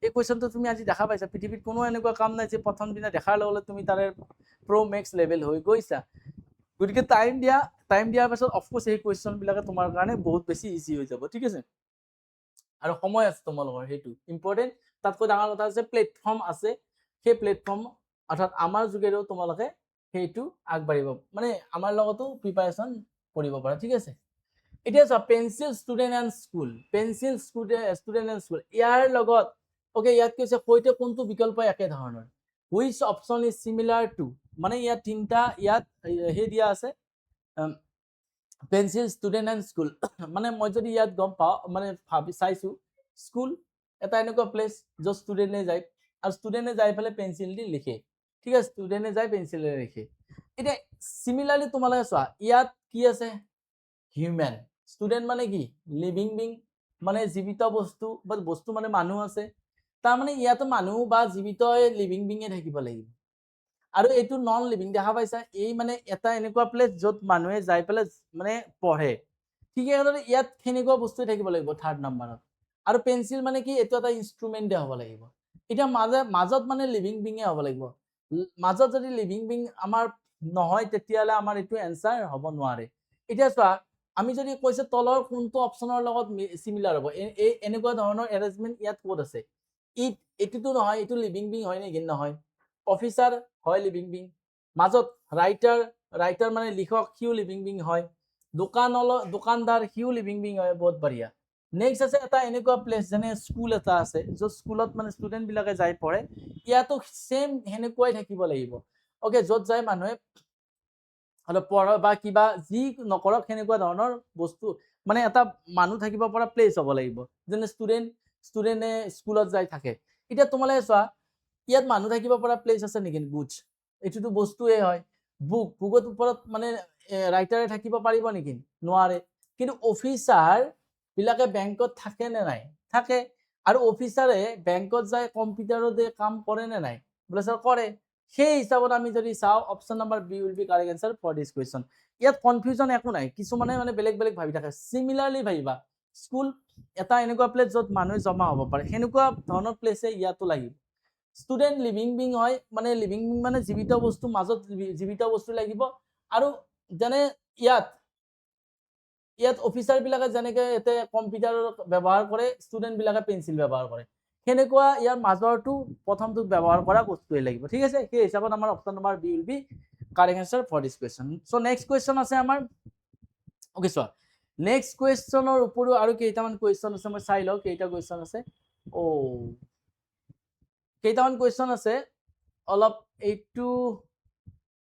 এই কুৱেশ্যনটো তুমি আজি দেখা পাইছা পৃথিৱীত কোনো এনেকুৱা কাম নাই যে প্ৰথম দিনা দেখাৰ লগে তুমি তাৰে প্ৰ' মেক্স লেভেল হৈ গৈছা গতিকে টাইম দিয়াৰ পাছত অফক'ৰ্ছ এই কুৱেশ্যনবিলাকে তোমাৰ কাৰণে বহুত বেছি ইজি হৈ যাব ঠিক আছে আৰু সময় আছে তোমালোকৰ সেইটো ইম্পৰ্টেণ্ট তাতকৈ ডাঙৰ কথা আছে প্লেটফৰ্ম আছে সেই প্লেটফৰ্ম অৰ্থাৎ আমাৰ যোগেৰেও তোমালোকে সেইটো আগবাঢ়িব মানে আমাৰ লগতো প্ৰিপাৰেশ্যন কৰিব পাৰা ঠিক আছে এতিয়া চোৱা পেঞ্চিল ষ্টুডেণ্ট এণ্ড স্কুল ইয়াৰ লগত ওকে ইয়াত কৈছে সৈতে কোনটো বিকল্প একে ধৰণৰ হুইচ অপশ্যন ইজ সিমিলাৰ টু মানে ইয়াত তিনিটা ইয়াত সেই দিয়া আছে পেঞ্চিল ষ্টুডেণ্ট এণ্ড স্কুল মানে মই যদি ইয়াত গম পাওঁ মানে ভাবি চাইছোঁ স্কুল এটা এনেকুৱা প্লেচ য'ত ষ্টুডেণ্টে যায় আৰু ষ্টুডেণ্টে যাই পেলাই পেঞ্চিল দি লিখে ঠিক আছে ষ্টুডেণ্টে যাই পেঞ্চিলেৰে লিখে এতিয়া চিমিলাৰলি তোমালোকে চোৱা ইয়াত কি আছে হিউমেন ষ্টুডেণ্ট মানে কি লিভিং বিং মানে জীৱিত বস্তু বা বস্তু মানে মানুহ আছে তাৰমানে ইয়াতো মানুহ বা জীৱিত লিভিং বিঙে থাকিব লাগিব আৰু এইটো নন লিভিং দেখা পাইছা এই মানে এটা এনেকুৱা প্লেচ য'ত মানুহে যাই পেলাই মানে পঢ়ে ঠিক একেদৰে ইয়াত সেনেকুৱা বস্তুৱে থাকিব লাগিব থাৰ্ড নাম্বাৰত আৰু পেঞ্চিল মানে কি এইটো এটা ইনষ্ট্ৰুমেণ্টে হ'ব লাগিব এতিয়া মাজত মানে লিভিং বিঙে হ'ব লাগিব মাজত যদি লিভিং বিং আমাৰ নহয় তেতিয়াহ'লে আমাৰ এইটো এনচাৰ হ'ব নোৱাৰে এতিয়া চোৱা আমি যদি কৈছে তলৰ কোনটো অপশ্যনৰ লগত চিমিলাৰ হ'ব এই এনেকুৱা ধৰণৰ এৰেঞ্জমেণ্ট ইয়াত ক'ত আছে এইটোতো নহয় এইটো লিভিং বিং হয় নেকি নহয় অফিচাৰ হয় লিভিং বিং মাজত ৰাইটাৰ মানে লিখক সিও লিভিং বিং হয় দোকানদাৰ সিও লিভিং বিং হয় বহুত বঢ়িয়া নেক্সট আছে এটা এনেকুৱা প্লেচ যেনে স্কুল এটা আছে য'ত স্কুলত মানে ষ্টুডেণ্টবিলাকে যাই পঢ়ে ইয়াতো সেম সেনেকুৱাই থাকিব লাগিব অ'কে য'ত যায় মানুহে পঢ়া বা কিবা যি নকৰক সেনেকুৱা ধৰণৰ বস্তু মানে এটা মানুহ থাকিব পৰা প্লেচ হ'ব লাগিব যেনে ষ্টুডেণ্টে স্কুলত যাই থাকে এতিয়া তোমালোকে চোৱা ইয়াত মানুহ থাকিব পৰা প্লেচ আছে নেকি গুডছ এইটোতো বস্তুৱে হয় বুকত ওপৰত মানে ৰাইটাৰে থাকিব পাৰিব নেকি নোৱাৰে কিন্তু অফিচাৰ বিলাকে বেংকত থাকে নে নাই থাকে আৰু অফিচাৰে বেংকত যায় কম্পিউটাৰতে কাম কৰে নে নাই বোলে স্যাৰ কৰে সেই হিচাপত আমি যদি চাওঁ option number B will be correct answer for this question. ইয়াত কনফিউজন একো নাই, কিছুমানে মানে বেলেগ বেলেগ ভাবি থাকে। চিমিলাৰলি ভাবিবা, স্কুল এটা এনেকুৱা প্লেচ য'ত মানুহে জমা হ'ব পাৰে, সেনেকুৱা ধৰণৰ প্লেচে ইয়াতো লাগিব। ষ্টুডেণ্ট লিভিং বিং হয়, মানে লিভিং বিং মানে জীৱিত বস্তু, মাজত জীৱিত বস্তু লাগিব। আৰু যেনে ইয়াত অফিচাৰবিলাকে যেনেকৈ ইয়াতে কম্পিউটাৰ ব্যৱহাৰ কৰে, ষ্টুডেণ্টবিলাকে পেঞ্চিল ব্যৱহাৰ কৰে, সেনেকুৱা ইয়াৰ মাজৰটো প্ৰথমটো ব্যৱহাৰ কৰা বস্তুৱে লাগিব। ঠিক আছে, সেই হিচাপত আমাৰ option number B will be correct answer for this question. So' next question আছে আমাৰ, অ'কে চোৱা, নেক্সট কুৱেশ্যনৰ উপৰিও আৰু কেইটামান কুৱেশ্যন আছে, মই চাই লওঁ কেইটা কুৱেশ্যন আছে। কেইটামান কুৱেশ্যন আছে, অলপ এইটো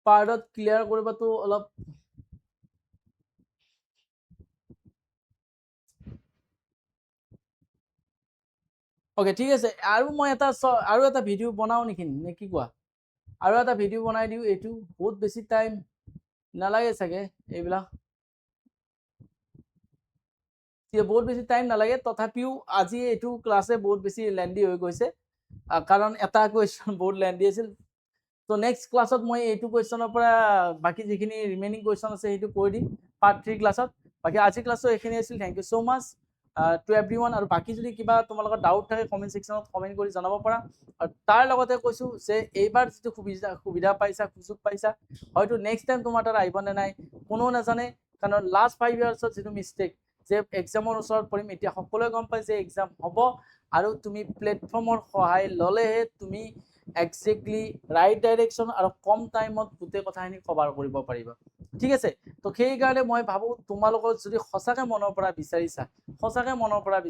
পাৰ্টত ক্লিয়াৰ কৰিবতো অলপ অ'কে ঠিক আছে। আৰু মই আৰু এটা ভিডিঅ' বনাওঁ নেকি, নে কি কোৱা? আৰু এটা ভিডিঅ' বনাই দিওঁ, এইটো বহুত বেছি টাইম নালাগে চাগে, এইবিলাক বহুত বেছি টাইম নালাগে, তথাপিও আজি এইটো ক্লাছে বহুত বেছি লেন্দি হৈ গৈছে, কাৰণ এটা কুৱেশ্যন বহুত লেন্দি আছিল। তো নেক্সট ক্লাছত মই এইটো কুৱেশ্যনৰ পৰা বাকী যিখিনি ৰিমেইনিং কুৱেশ্যন আছে সেইটো কৰি দিম পাৰ্ট 3 ক্লাছত। বাকী আজি ক্লাছটো এইখিনি আছিল। Thank you so' much to everyone. আৰু বাকী যদি কিবা তোমালোকৰ ডাউট থাকে কমেণ্ট ছেকশ্যনত কমেণ্ট কৰি জনাব পাৰা। আৰু তাৰ লগতে কৈছোঁ যে এইবাৰ যিটো সুবিধা পাইছা, সুযোগ পাইছা, হয়তো নেক্সট টাইম তোমাৰ তাত আহিব নে নাই কোনো নাজানে, কাৰণ লাষ্ট 5 ইয়াৰ্ছত যিটো মিষ্টেক যে এক্সামৰ ওচৰত পৰিম, এতিয়া সকলোৱে গম পায় যে এক্সাম হ'ব, আৰু তুমি প্লেটফৰ্মৰ সহায় ল'লেহে তুমি একজেক্টলি ৰাইট ডাইৰেকশ্যন আৰু কম টাইমত গোটেই কথাখিনি কভাৰ কৰিব পাৰিবা। ঠিক আছে, তো সেইকাৰণে মই ভাবোঁ তোমালোকৰ যদি সঁচাকৈ মনৰ পৰা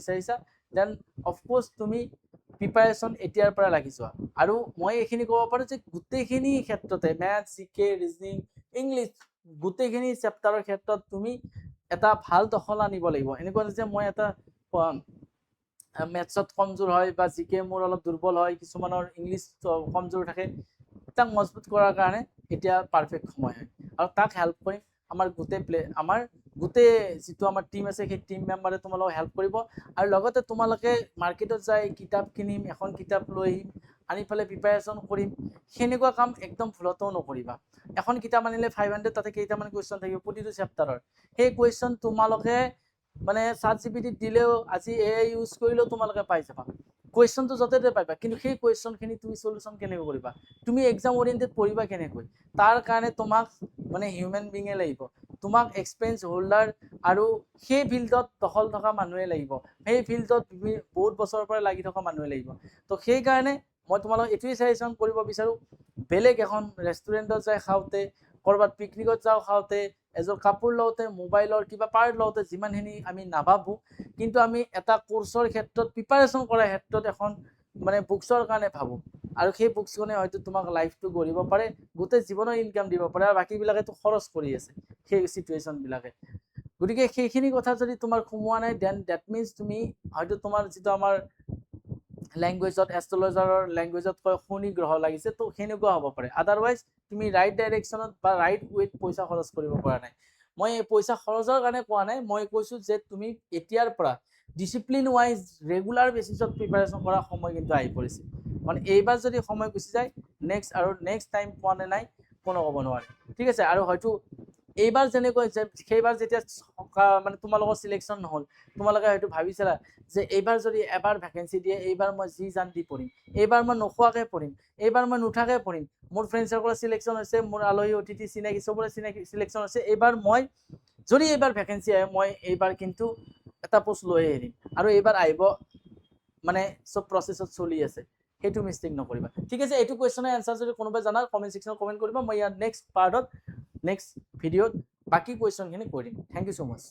বিচাৰিছা, দেন অফক'ৰ্ছ তুমি প্ৰিপাৰেশ্যন এতিয়াৰ পৰা লাগি যোৱা। আৰু মই এইখিনি ক'ব পাৰোঁ যে গোটেইখিনি ক্ষেত্ৰতে মেথছ, জিকে, ৰিজনিং, ইংলিছ, গোটেইখিনি চেপ্টাৰৰ ক্ষেত্ৰত তুমি এটা ভাল দখল আনিব লাগিব। এনেকুৱা যে মই এটা মেথছত কমজোৰ হয় বা জিকে মোৰ অলপ দুৰ্বল হয়, কিছুমানৰ ইংলিছ কমজোৰ থাকে, তাক মজবুত কৰাৰ কাৰণে এতিয়া পাৰফেক্ট সময় হয়। আৰু তাক হেল্প কৰিম আমাৰ গোটেই যিটো আমাৰ টিম আছে, সেই টিম মেম্বাৰে তোমালোকক হেল্প কৰিব। আৰু লগতে তোমালোকে মাৰ্কেটত যাই কিতাপ কিনিম, এখন কিতাপ লৈ আহিম, আনি পেলাই প্ৰিপাৰেশ্যন কৰিম, সেনেকুৱা কাম একদম ভুলতো নকৰিবা। এখন কিতাপ আনিলে 500, তাতে কেইটামান কুৱেশ্যন থাকিব প্ৰতিটো চেপ্টাৰৰ। সেই কুৱেশ্যন তোমালোকে মানে ChatGPT দিলেও, আজি AI ইউজ কৰিলেও তোমালোকে পাই যাবা। কুৱেশ্যনটো য'তে ত'তে পাইবা, কিন্তু সেই কুৱেশ্যনখিনি তুমি চলিউশ্যন কেনেকৈ কৰিবা, তুমি এক্সাম অৰিয়েণ্টেড পঢ়িবা কেনেকৈ, তাৰ কাৰণে তোমাক মানে হিউমেন বিঙে লাগিব, তোমাক এক্সপিৰিয়েঞ্চ হোল্ডাৰ আৰু সেই ফিল্ডত দখল থকা মানুহে লাগিব, সেই ফিল্ডত বহুত বছৰৰ পৰা লাগি থকা মানুহে লাগিব। তো সেইকাৰণে মই তোমালোকক এইটোৱেই ছাজেশ্যন কৰিব বিচাৰোঁ, বেলেগ এখন ৰেষ্টুৰেণ্টত যাই খাওঁতে, ক'ৰবাত পিকনিকত যাওঁ খাওঁতে, এযোৰ কাপোৰ লওঁতে, মোবাইলৰ কিবা পাৰ্ট লওঁতে যিমানখিনি আমি নাভাবোঁ, কিন্তু আমি এটা কোৰ্চৰ ক্ষেত্ৰত প্ৰিপাৰেশ্যন কৰাৰ ক্ষেত্ৰত এখন মানে বুকছৰ কাৰণে ভাবোঁ। আৰু সেই বুকছখনে হয়তো তোমাক লাইফটো গঢ়িব পাৰে, গোটেই জীৱনৰ ইনকাম দিব পাৰে, আৰু বাকীবিলাকেতো খৰচ কৰি আছে সেই চিটুৱেশ্যনবিলাকে। গতিকে সেইখিনি কথা যদি তোমাৰ সোমোৱা নাই, দেন ডেট মিনছ তুমি হয়তো তোমাৰ যিটো আমাৰ লেংগুৱেজত এষ্ট্ৰলজাৰৰ লেংগুৱেজত কয় শনি গ্ৰহ লাগিছে, তো সেনেকুৱা হ'ব পাৰে। আদাৰৱাইজ তুমি ৰাইট ডাইৰেকশ্যনত বা ৰাইট ৱেত পইচা খৰচ কৰিব পৰা নাই। মই এই পইচা খৰচৰ কাৰণে কোৱা নাই, মই কৈছোঁ যে তুমি এতিয়াৰ পৰা ডিচিপ্লিন ৱাইজ ৰেগুলাৰ বেচিছত প্ৰিপাৰেশ্যন কৰাৰ সময় কিন্তু আহি পৰিছে। কাৰণ এইবাৰ যদি সময় গুচি যায়, নেক্সট টাইম পোৱা নে নাই কোনো ক'ব নোৱাৰে। ঠিক আছে, আৰু হয়তো এইবাৰ যেনেকৈ সেইবাৰ যেতিয়া মানে তোমালোকৰ চিলেকশ্যন নহ'ল, তোমালোকে হয়তো ভাবিছিলা যে এইবাৰ যদি এবাৰ ভেকেঞ্চি দিয়ে, এইবাৰ মই যি জান দি পঢ়িম, এইবাৰ মই নোখোৱাকৈ পঢ়িম, এইবাৰ মই নুঠাকৈ পঢ়িম, মোৰ ফ্ৰেণ্ডসকলৰ চিলেকশ্যন হৈছে, মোৰ আলহী অতিথি চিনাকি চবৰে চিলেকশ্যন হৈছে, এইবাৰ মই যদি এইবাৰ ভেকেঞ্চি আহে, মই এইবাৰ কিন্তু এটা পোষ্ট লৈয়ে এৰিম, আৰু এইবাৰ আহিব মানে চব প্ৰচেছত চলি আছে, সেইটো মিষ্টেক নকৰিবা। ঠিক আছে, এইটো কুৱেশ্যনৰ এনচাৰ যদি কোনোবাই জানা কমেণ্ট ছেকশ্যনত কমেণ্ট কৰিবা, মই ইয়াৰ নেক্সট ভিডিঅ'ত বাকী কুৱেশ্যনখিনি কৰি দিম। Thank you so' much.